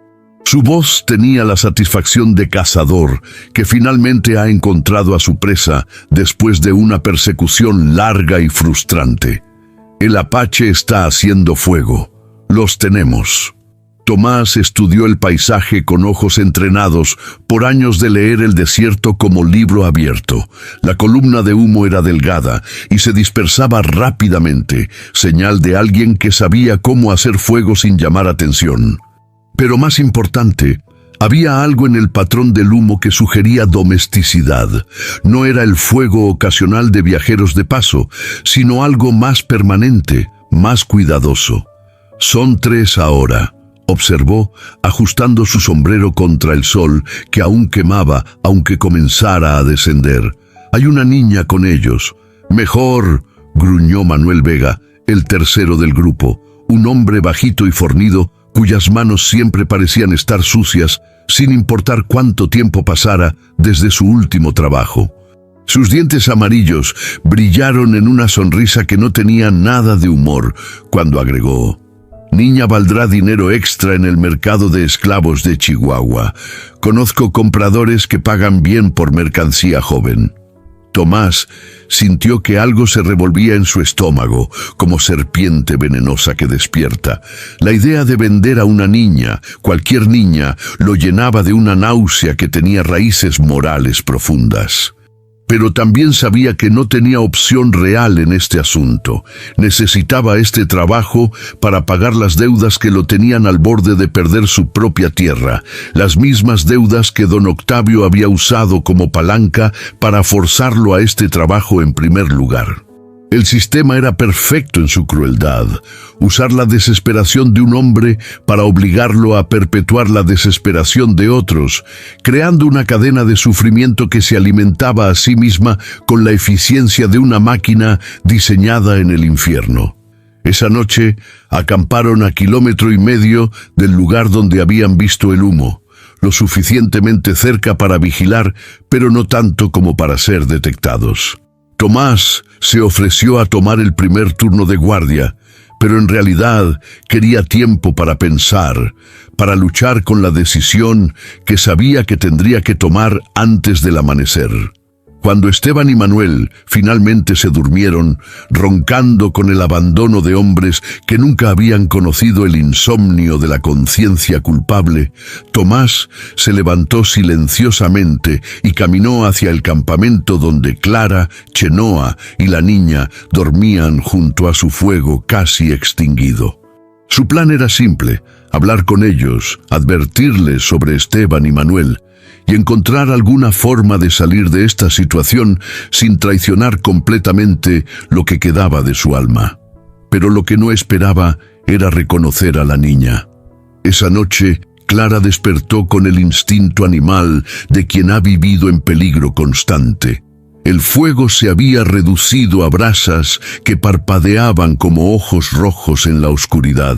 Su voz tenía la satisfacción de cazador que finalmente ha encontrado a su presa después de una persecución larga y frustrante. El apache está haciendo fuego. Los tenemos. Tomás estudió el paisaje con ojos entrenados por años de leer el desierto como libro abierto. La columna de humo era delgada y se dispersaba rápidamente, señal de alguien que sabía cómo hacer fuego sin llamar atención. Pero más importante, había algo en el patrón del humo que sugería domesticidad. No era el fuego ocasional de viajeros de paso, sino algo más permanente, más cuidadoso. «Son 3 ahora», observó, ajustando su sombrero contra el sol que aún quemaba aunque comenzara a descender. «Hay una niña con ellos». «Mejor», gruñó Manuel Vega, el tercero del grupo, un hombre bajito y fornido, cuyas manos siempre parecían estar sucias, sin importar cuánto tiempo pasara desde su último trabajo. Sus dientes amarillos brillaron en una sonrisa que no tenía nada de humor, cuando agregó: «Niña valdrá dinero extra en el mercado de esclavos de Chihuahua. Conozco compradores que pagan bien por mercancía joven». Tomás sintió que algo se revolvía en su estómago, como serpiente venenosa que despierta. La idea de vender a una niña, cualquier niña, lo llenaba de una náusea que tenía raíces morales profundas. Pero también sabía que no tenía opción real en este asunto. Necesitaba este trabajo para pagar las deudas que lo tenían al borde de perder su propia tierra, las mismas deudas que don Octavio había usado como palanca para forzarlo a este trabajo en primer lugar. El sistema era perfecto en su crueldad, usar la desesperación de un hombre para obligarlo a perpetuar la desesperación de otros, creando una cadena de sufrimiento que se alimentaba a sí misma con la eficiencia de una máquina diseñada en el infierno. Esa noche acamparon a 1,5 kilómetros del lugar donde habían visto el humo, lo suficientemente cerca para vigilar, pero no tanto como para ser detectados. Tomás se ofreció a tomar el primer turno de guardia, pero en realidad quería tiempo para pensar, para luchar con la decisión que sabía que tendría que tomar antes del amanecer. Cuando Esteban y Manuel finalmente se durmieron, roncando con el abandono de hombres que nunca habían conocido el insomnio de la conciencia culpable, Tomás se levantó silenciosamente y caminó hacia el campamento donde Clara, Chenoa y la niña dormían junto a su fuego casi extinguido. Su plan era simple: hablar con ellos, advertirles sobre Esteban y Manuel, y encontrar alguna forma de salir de esta situación sin traicionar completamente lo que quedaba de su alma. Pero lo que no esperaba era reconocer a la niña. Esa noche, Clara despertó con el instinto animal de quien ha vivido en peligro constante. El fuego se había reducido a brasas que parpadeaban como ojos rojos en la oscuridad.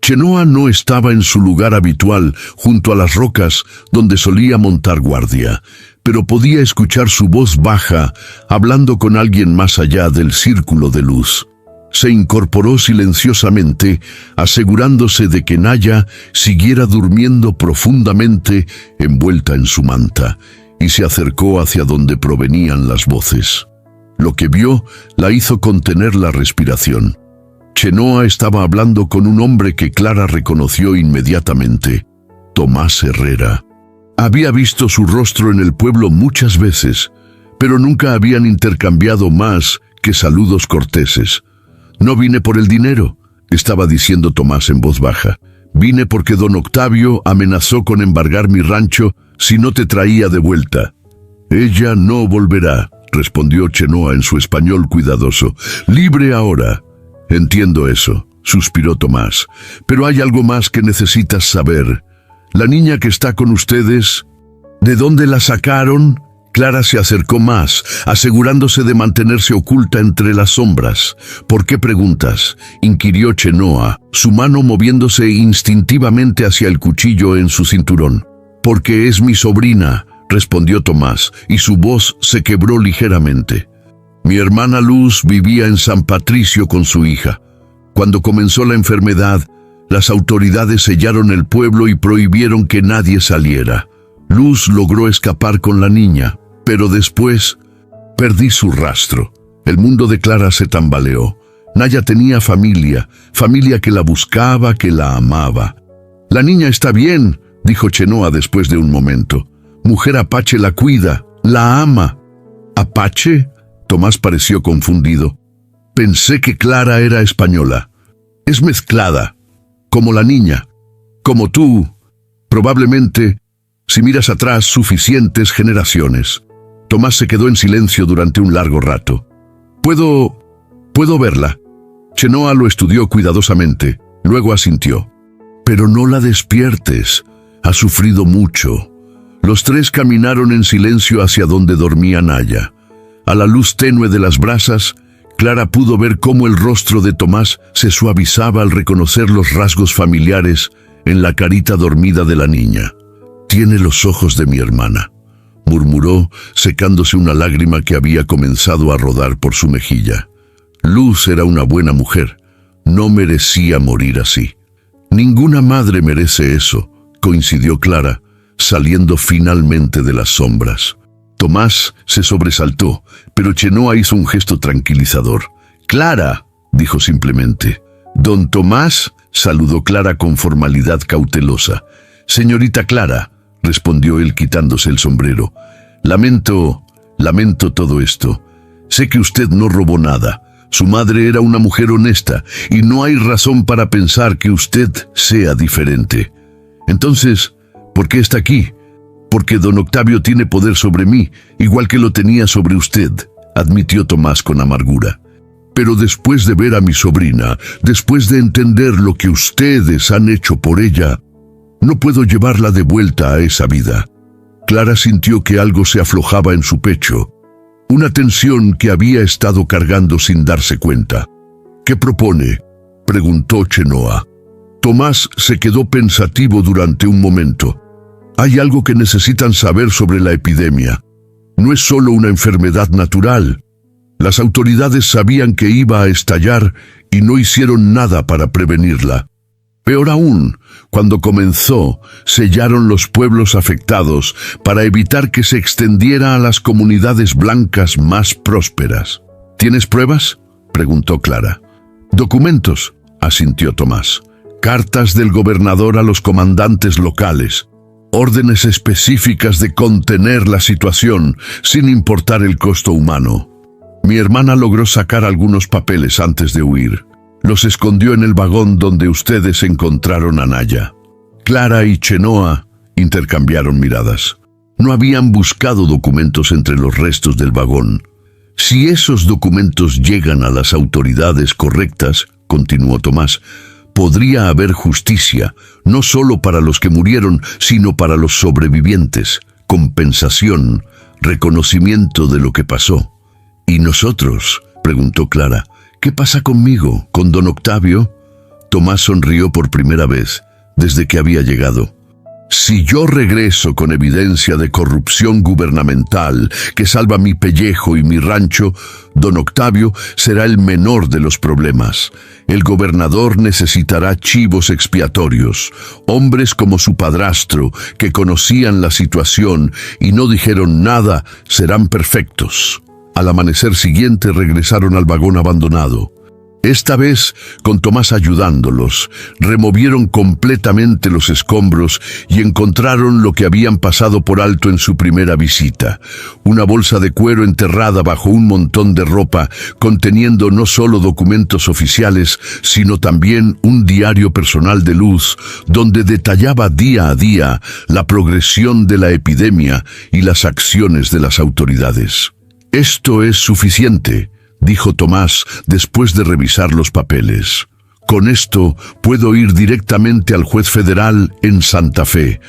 Chenoa no estaba en su lugar habitual, junto a las rocas donde solía montar guardia, pero podía escuchar su voz baja, hablando con alguien más allá del círculo de luz. Se incorporó silenciosamente, asegurándose de que Naya siguiera durmiendo profundamente envuelta en su manta, y se acercó hacia donde provenían las voces. Lo que vio la hizo contener la respiración. Chenoa estaba hablando con un hombre que Clara reconoció inmediatamente: Tomás Herrera. Había visto su rostro en el pueblo muchas veces, pero nunca habían intercambiado más que saludos corteses. «No vine por el dinero», estaba diciendo Tomás en voz baja. «Vine porque don Octavio amenazó con embargar mi rancho si no te traía de vuelta». «Ella no volverá», respondió Chenoa en su español cuidadoso. «Libre ahora». «Entiendo eso», suspiró Tomás, «pero hay algo más que necesitas saber. La niña que está con ustedes, ¿de dónde la sacaron?». Clara se acercó más, asegurándose de mantenerse oculta entre las sombras. «¿Por qué preguntas?», inquirió Chenoa, su mano moviéndose instintivamente hacia el cuchillo en su cinturón. «Porque es mi sobrina», respondió Tomás, y su voz se quebró ligeramente. «Mi hermana Luz vivía en San Patricio con su hija. Cuando comenzó la enfermedad, las autoridades sellaron el pueblo y prohibieron que nadie saliera. Luz logró escapar con la niña, pero después perdí su rastro». El mundo de Clara se tambaleó. Naya tenía familia que la buscaba, que la amaba. «La niña está bien», dijo Chenoa después de un momento. «Mujer Apache la cuida, la ama». «¿Apache?». Tomás pareció confundido. «Pensé que Clara era española». «Es mezclada, como la niña, como tú, probablemente, si miras atrás, suficientes generaciones». Tomás se quedó en silencio durante un largo rato. ¿Puedo verla?» Chenoa lo estudió cuidadosamente, luego asintió. «Pero no la despiertes, ha sufrido mucho». Los tres caminaron en silencio hacia donde dormía Naya. A la luz tenue de las brasas, Clara pudo ver cómo el rostro de Tomás se suavizaba al reconocer los rasgos familiares en la carita dormida de la niña. «Tiene los ojos de mi hermana», murmuró, secándose una lágrima que había comenzado a rodar por su mejilla. Luz era una buena mujer, no merecía morir así. «Ninguna madre merece eso», coincidió Clara, saliendo finalmente de las sombras. Tomás se sobresaltó, pero Chenoa hizo un gesto tranquilizador. «Clara», dijo simplemente. «Don Tomás», saludó Clara con formalidad cautelosa. «Señorita Clara», respondió él quitándose el sombrero. Lamento todo esto. Sé que usted no robó nada. Su madre era una mujer honesta, y no hay razón para pensar que usted sea diferente. Entonces, ¿por qué está aquí?». «Porque don Octavio tiene poder sobre mí, igual que lo tenía sobre usted», admitió Tomás con amargura. «Pero después de ver a mi sobrina, después de entender lo que ustedes han hecho por ella, no puedo llevarla de vuelta a esa vida». Clara sintió que algo se aflojaba en su pecho, una tensión que había estado cargando sin darse cuenta. «¿Qué propone?», preguntó Chenoa. Tomás se quedó pensativo durante un momento. «Hay algo que necesitan saber sobre la epidemia. No es solo una enfermedad natural. Las autoridades sabían que iba a estallar y no hicieron nada para prevenirla. Peor aún, cuando comenzó, sellaron los pueblos afectados para evitar que se extendiera a las comunidades blancas más prósperas. ¿Tienes pruebas?, preguntó Clara. «Documentos», asintió Tomás. «Cartas del gobernador a los comandantes locales. Órdenes específicas de contener la situación, sin importar el costo humano. Mi hermana logró sacar algunos papeles antes de huir. Los escondió en el vagón donde ustedes encontraron a Naya». Clara y Chenoa intercambiaron miradas. No habían buscado documentos entre los restos del vagón. «Si esos documentos llegan a las autoridades correctas», continuó Tomás, «podría haber justicia, no solo para los que murieron, sino para los sobrevivientes, compensación, reconocimiento de lo que pasó». «¿Y nosotros?», preguntó Clara. «¿Qué pasa conmigo, con don Octavio?». Tomás sonrió por primera vez desde que había llegado. «Si yo regreso con evidencia de corrupción gubernamental que salva mi pellejo y mi rancho, don Octavio será el menor de los problemas. El gobernador necesitará chivos expiatorios, hombres como su padrastro, que conocían la situación y no dijeron nada, serán perfectos». Al amanecer siguiente regresaron al vagón abandonado. Esta vez, con Tomás ayudándolos, removieron completamente los escombros y encontraron lo que habían pasado por alto en su primera visita: una bolsa de cuero enterrada bajo un montón de ropa, conteniendo no solo documentos oficiales, sino también un diario personal de Luz, donde detallaba día a día la progresión de la epidemia y las acciones de las autoridades. «Esto es suficiente», dijo Tomás después de revisar los papeles. «Con esto puedo ir directamente al juez federal en Santa Fe.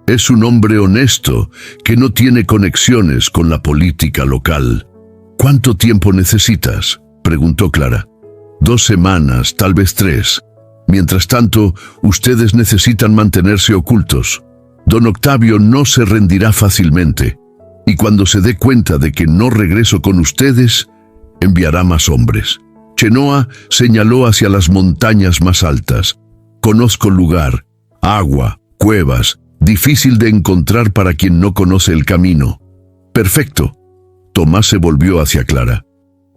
Es un hombre honesto que no tiene conexiones con la política local». «¿Cuánto tiempo necesitas?», preguntó Clara. «2 semanas, tal vez 3. Mientras tanto, ustedes necesitan mantenerse ocultos. Don Octavio no se rendirá fácilmente. Y cuando se dé cuenta de que no regreso con ustedes, enviará más hombres». Chenoa señaló hacia las montañas más altas. «Conozco el lugar, agua, cuevas, difícil de encontrar para quien no conoce el camino». «Perfecto». Tomás se volvió hacia Clara.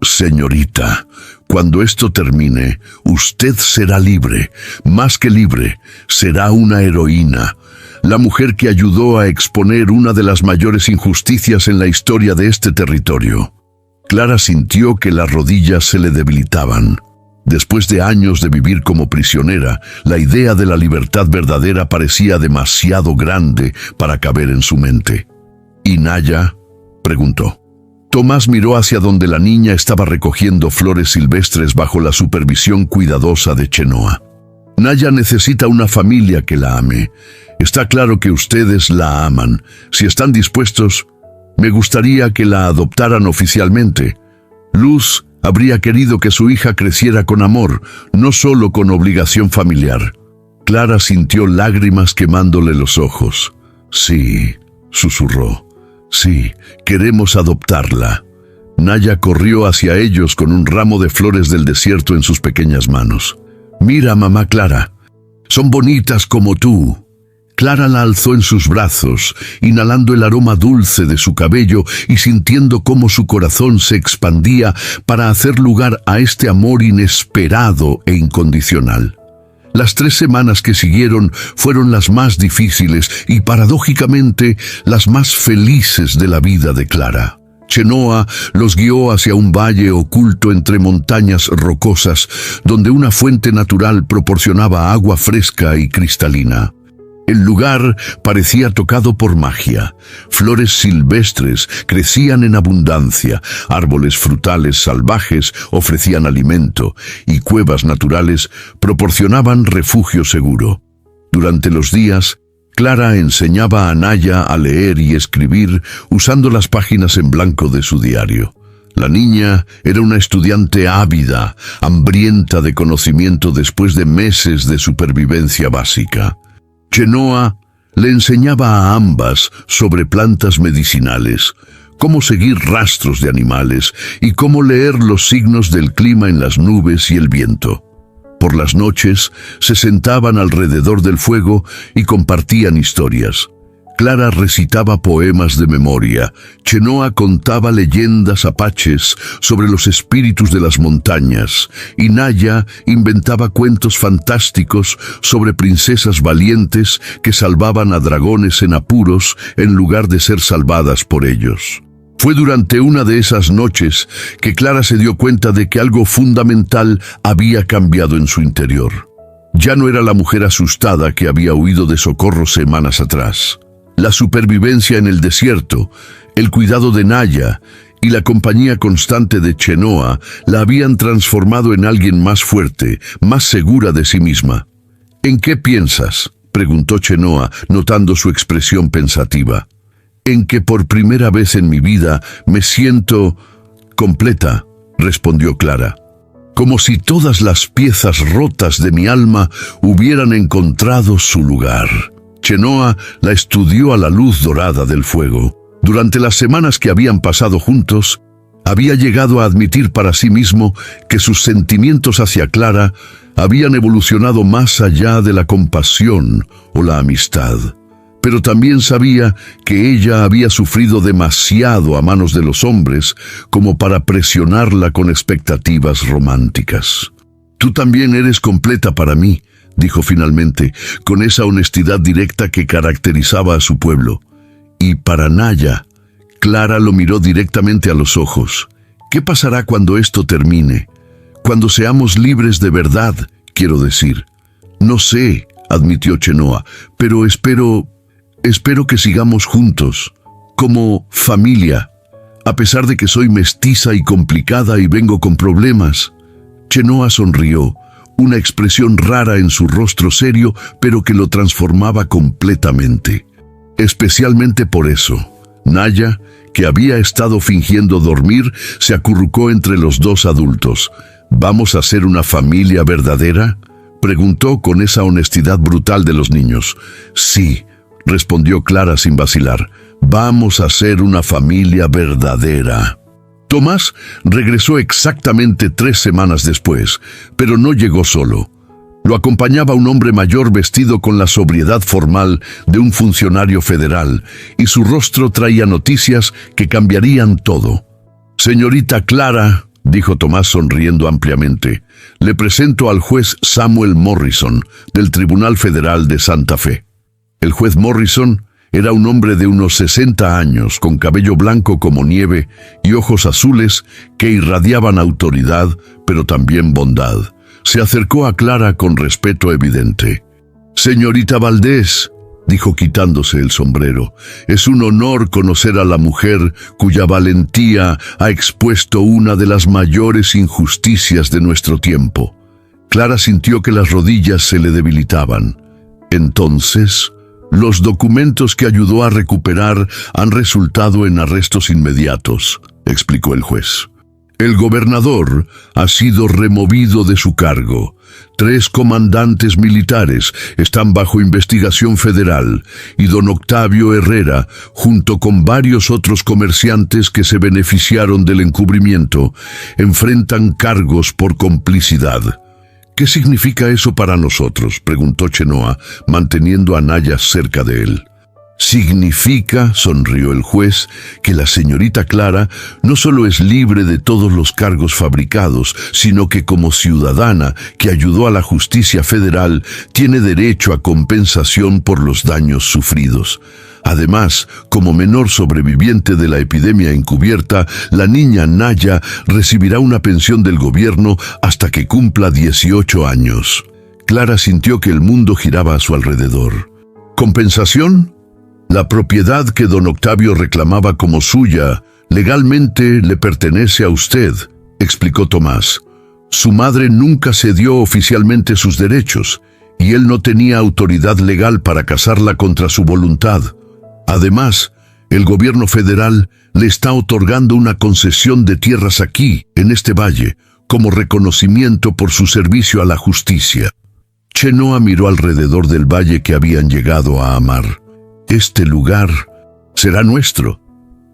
«Señorita, cuando esto termine, usted será libre. Más que libre, será una heroína. La mujer que ayudó a exponer una de las mayores injusticias en la historia de este territorio». Clara sintió que las rodillas se le debilitaban. Después de años de vivir como prisionera, la idea de la libertad verdadera parecía demasiado grande para caber en su mente. «¿Y Naya?», preguntó. Tomás miró hacia donde la niña estaba recogiendo flores silvestres bajo la supervisión cuidadosa de Chenoa. «Naya necesita una familia que la ame. Está claro que ustedes la aman. Si están dispuestos, me gustaría que la adoptaran oficialmente. Luz habría querido que su hija creciera con amor, no solo con obligación familiar». Clara sintió lágrimas quemándole los ojos. «Sí», susurró. «Sí, queremos adoptarla». Naya corrió hacia ellos con un ramo de flores del desierto en sus pequeñas manos. «Mira, mamá Clara, son bonitas como tú». Clara la alzó en sus brazos, inhalando el aroma dulce de su cabello y sintiendo cómo su corazón se expandía para hacer lugar a este amor inesperado e incondicional. Las 3 semanas que siguieron fueron las más difíciles y, paradójicamente, las más felices de la vida de Clara. Chenoa los guió hacia un valle oculto entre montañas rocosas, donde una fuente natural proporcionaba agua fresca y cristalina. El lugar parecía tocado por magia. Flores silvestres crecían en abundancia, árboles frutales salvajes ofrecían alimento y cuevas naturales proporcionaban refugio seguro. Durante los días, Clara enseñaba a Naya a leer y escribir usando las páginas en blanco de su diario. La niña era una estudiante ávida, hambrienta de conocimiento después de meses de supervivencia básica. Chenoa le enseñaba a ambas sobre plantas medicinales, cómo seguir rastros de animales y cómo leer los signos del clima en las nubes y el viento. Por las noches se sentaban alrededor del fuego y compartían historias. Clara recitaba poemas de memoria, Chenoa contaba leyendas apaches sobre los espíritus de las montañas, y Naya inventaba cuentos fantásticos sobre princesas valientes que salvaban a dragones en apuros en lugar de ser salvadas por ellos. Fue durante una de esas noches que Clara se dio cuenta de que algo fundamental había cambiado en su interior. Ya no era la mujer asustada que había huido de socorro semanas atrás. La supervivencia en el desierto, el cuidado de Naya y la compañía constante de Chenoa la habían transformado en alguien más fuerte, más segura de sí misma. ¿En qué piensas?, preguntó Chenoa, notando su expresión pensativa. En que por primera vez en mi vida me siento completa, respondió Clara. Como si todas las piezas rotas de mi alma hubieran encontrado su lugar. Chenoa la estudió a la luz dorada del fuego. Durante las semanas que habían pasado juntos, había llegado a admitir para sí mismo que sus sentimientos hacia Clara habían evolucionado más allá de la compasión o la amistad. Pero también sabía que ella había sufrido demasiado a manos de los hombres como para presionarla con expectativas románticas. «Tú también eres completa para mí», dijo finalmente, con esa honestidad directa que caracterizaba a su pueblo. Y para Naya, Clara lo miró directamente a los ojos. «¿Qué pasará cuando esto termine? Cuando seamos libres de verdad, quiero decir». «No sé», admitió Chenoa, «pero espero que sigamos juntos, como familia, a pesar de que soy mestiza y complicada y vengo con problemas». Chenoa sonrió, una expresión rara en su rostro serio, pero que lo transformaba completamente. Especialmente por eso, Naya, que había estado fingiendo dormir, se acurrucó entre los dos adultos. «¿Vamos a ser una familia verdadera?», preguntó con esa honestidad brutal de los niños. «Sí», respondió Clara sin vacilar. «Vamos a ser una familia verdadera». Tomás regresó exactamente 3 semanas después, pero no llegó solo. Lo acompañaba un hombre mayor vestido con la sobriedad formal de un funcionario federal, y su rostro traía noticias que cambiarían todo. «Señorita Clara», dijo Tomás sonriendo ampliamente, «le presento al juez Samuel Morrison, del Tribunal Federal de Santa Fe». El juez Morrison era un hombre de unos 60 años, con cabello blanco como nieve y ojos azules que irradiaban autoridad, pero también bondad. Se acercó a Clara con respeto evidente. «Señorita Valdés», dijo quitándose el sombrero, «es un honor conocer a la mujer cuya valentía ha expuesto una de las mayores injusticias de nuestro tiempo». Clara sintió que las rodillas se le debilitaban. «Entonces, los documentos que ayudó a recuperar han resultado en arrestos inmediatos», explicó el juez. «El gobernador ha sido removido de su cargo. 3 comandantes militares están bajo investigación federal y don Octavio Herrera, junto con varios otros comerciantes que se beneficiaron del encubrimiento, enfrentan cargos por complicidad». «¿Qué significa eso para nosotros?», preguntó Chenoa, manteniendo a Naya cerca de él. «Significa», sonrió el juez, «que la señorita Clara no solo es libre de todos los cargos fabricados, sino que como ciudadana que ayudó a la justicia federal, tiene derecho a compensación por los daños sufridos. Además, como menor sobreviviente de la epidemia encubierta, la niña Naya recibirá una pensión del gobierno hasta que cumpla 18 años». Clara sintió que el mundo giraba a su alrededor. «¿Compensación? La propiedad que don Octavio reclamaba como suya legalmente le pertenece a usted», explicó Tomás. «Su madre nunca cedió oficialmente sus derechos, y él no tenía autoridad legal para casarla contra su voluntad. Además, el gobierno federal le está otorgando una concesión de tierras aquí, en este valle, como reconocimiento por su servicio a la justicia». Chenoa miró alrededor del valle que habían llegado a amar. «Este lugar será nuestro,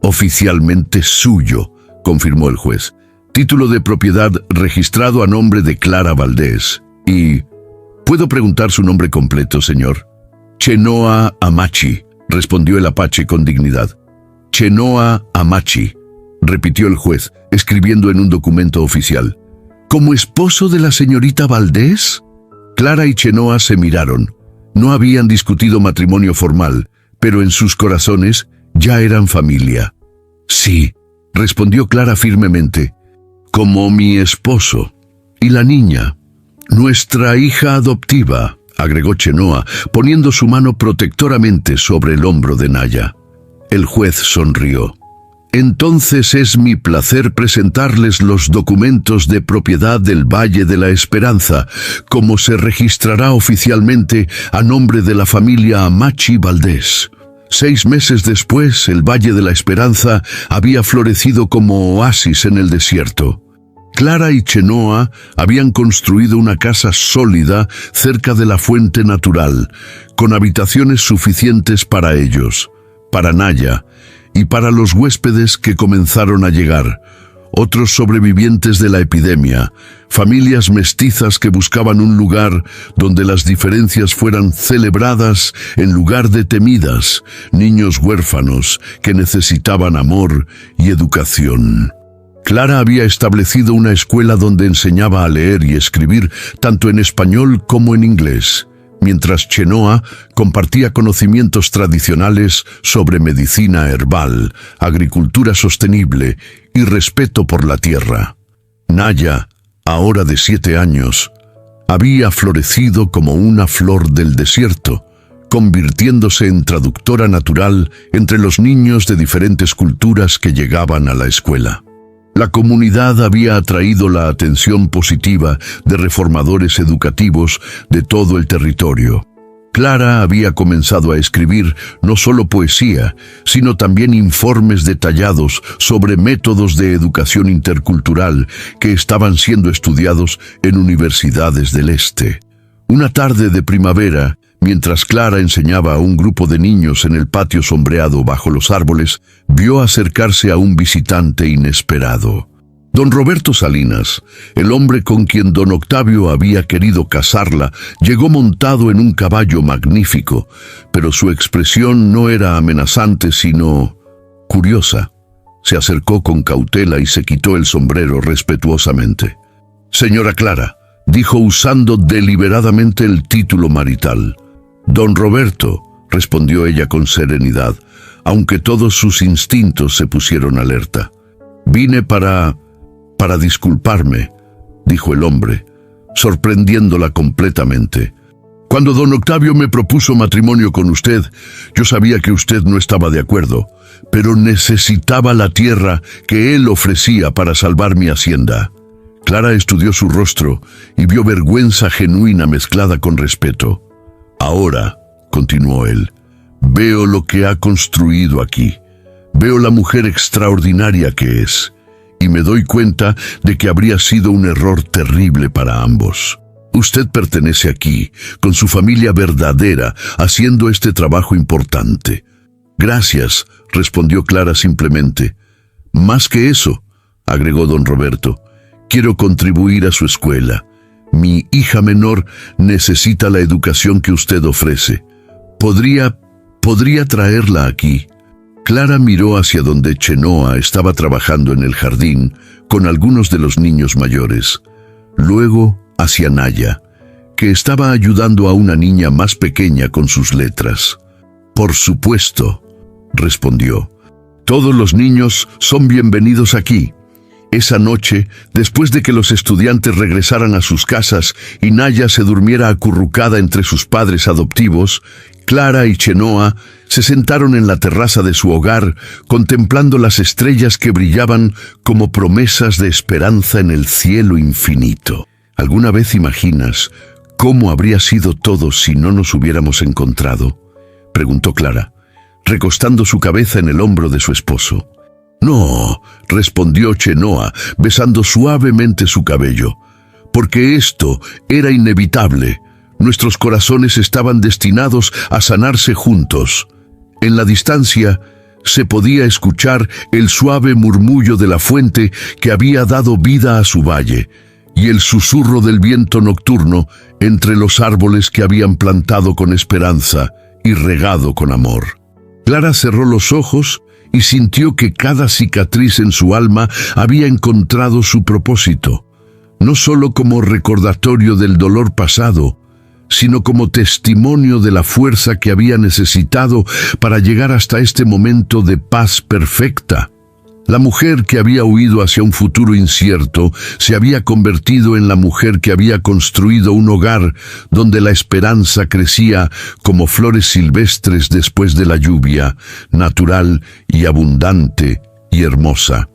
oficialmente suyo», confirmó el juez. «Título de propiedad registrado a nombre de Clara Valdés». ¿Y puedo preguntar su nombre completo, señor? Chenoa Amachi, respondió el apache con dignidad. Chenoa Amachi, repitió el juez, escribiendo en un documento oficial. ¿Como esposo de la señorita Valdés? Clara y Chenoa se miraron. No habían discutido matrimonio formal, pero en sus corazones ya eran familia. Sí, respondió Clara firmemente. Como mi esposo. ¿Y la niña? Nuestra hija adoptiva, agregó Chenoa, poniendo su mano protectoramente sobre el hombro de Naya. El juez sonrió. Entonces es mi placer presentarles los documentos de propiedad del Valle de la Esperanza, como se registrará oficialmente a nombre de la familia Amachi Valdés. 6 meses después, el Valle de la Esperanza había florecido como oasis en el desierto. Clara y Chenoa habían construido una casa sólida cerca de la fuente natural, con habitaciones suficientes para ellos, para Naya y para los huéspedes que comenzaron a llegar, otros sobrevivientes de la epidemia, familias mestizas que buscaban un lugar donde las diferencias fueran celebradas en lugar de temidas, niños huérfanos que necesitaban amor y educación. Clara había establecido una escuela donde enseñaba a leer y escribir tanto en español como en inglés, mientras Chenoa compartía conocimientos tradicionales sobre medicina herbal, agricultura sostenible y respeto por la tierra. Naya, ahora de 7 años, había florecido como una flor del desierto, convirtiéndose en traductora natural entre los niños de diferentes culturas que llegaban a la escuela. La comunidad había atraído la atención positiva de reformadores educativos de todo el territorio. Clara había comenzado a escribir no solo poesía, sino también informes detallados sobre métodos de educación intercultural que estaban siendo estudiados en universidades del este. Una tarde de primavera, mientras Clara enseñaba a un grupo de niños en el patio sombreado bajo los árboles, vio acercarse a un visitante inesperado. Don Roberto Salinas, el hombre con quien don Octavio había querido casarla, llegó montado en un caballo magnífico, pero su expresión no era amenazante, sino curiosa. Se acercó con cautela y se quitó el sombrero respetuosamente. «Señora Clara», dijo usando deliberadamente el título marital. «Don Roberto», respondió ella con serenidad, aunque todos sus instintos se pusieron alerta. «Vine para disculparme», dijo el hombre, sorprendiéndola completamente. «Cuando don Octavio me propuso matrimonio con usted, yo sabía que usted no estaba de acuerdo, pero necesitaba la tierra que él ofrecía para salvar mi hacienda». Clara estudió su rostro y vio vergüenza genuina mezclada con respeto. «Ahora», continuó él, «veo lo que ha construido aquí. Veo la mujer extraordinaria que es, y me doy cuenta de que habría sido un error terrible para ambos. Usted pertenece aquí, con su familia verdadera, haciendo este trabajo importante». «Gracias», respondió Clara simplemente. «Más que eso», agregó don Roberto, «quiero contribuir a su escuela. Mi hija menor necesita la educación que usted ofrece. ¿Podría traerla aquí?» Clara miró hacia donde Chenoa estaba trabajando en el jardín con algunos de los niños mayores. Luego hacia Naya, que estaba ayudando a una niña más pequeña con sus letras. «Por supuesto», respondió. «Todos los niños son bienvenidos aquí». Esa noche, después de que los estudiantes regresaran a sus casas y Naya se durmiera acurrucada entre sus padres adoptivos, Clara y Chenoa se sentaron en la terraza de su hogar, contemplando las estrellas que brillaban como promesas de esperanza en el cielo infinito. ¿Alguna vez imaginas cómo habría sido todo si no nos hubiéramos encontrado?, preguntó Clara, recostando su cabeza en el hombro de su esposo. «No», respondió Chenoa, besando suavemente su cabello, «porque esto era inevitable. Nuestros corazones estaban destinados a sanarse juntos». En la distancia se podía escuchar el suave murmullo de la fuente que había dado vida a su valle, y el susurro del viento nocturno entre los árboles que habían plantado con esperanza y regado con amor. Clara cerró los ojos y sintió que cada cicatriz en su alma había encontrado su propósito, no solo como recordatorio del dolor pasado, sino como testimonio de la fuerza que había necesitado para llegar hasta este momento de paz perfecta. La mujer que había huido hacia un futuro incierto se había convertido en la mujer que había construido un hogar donde la esperanza crecía como flores silvestres después de la lluvia, natural y abundante y hermosa.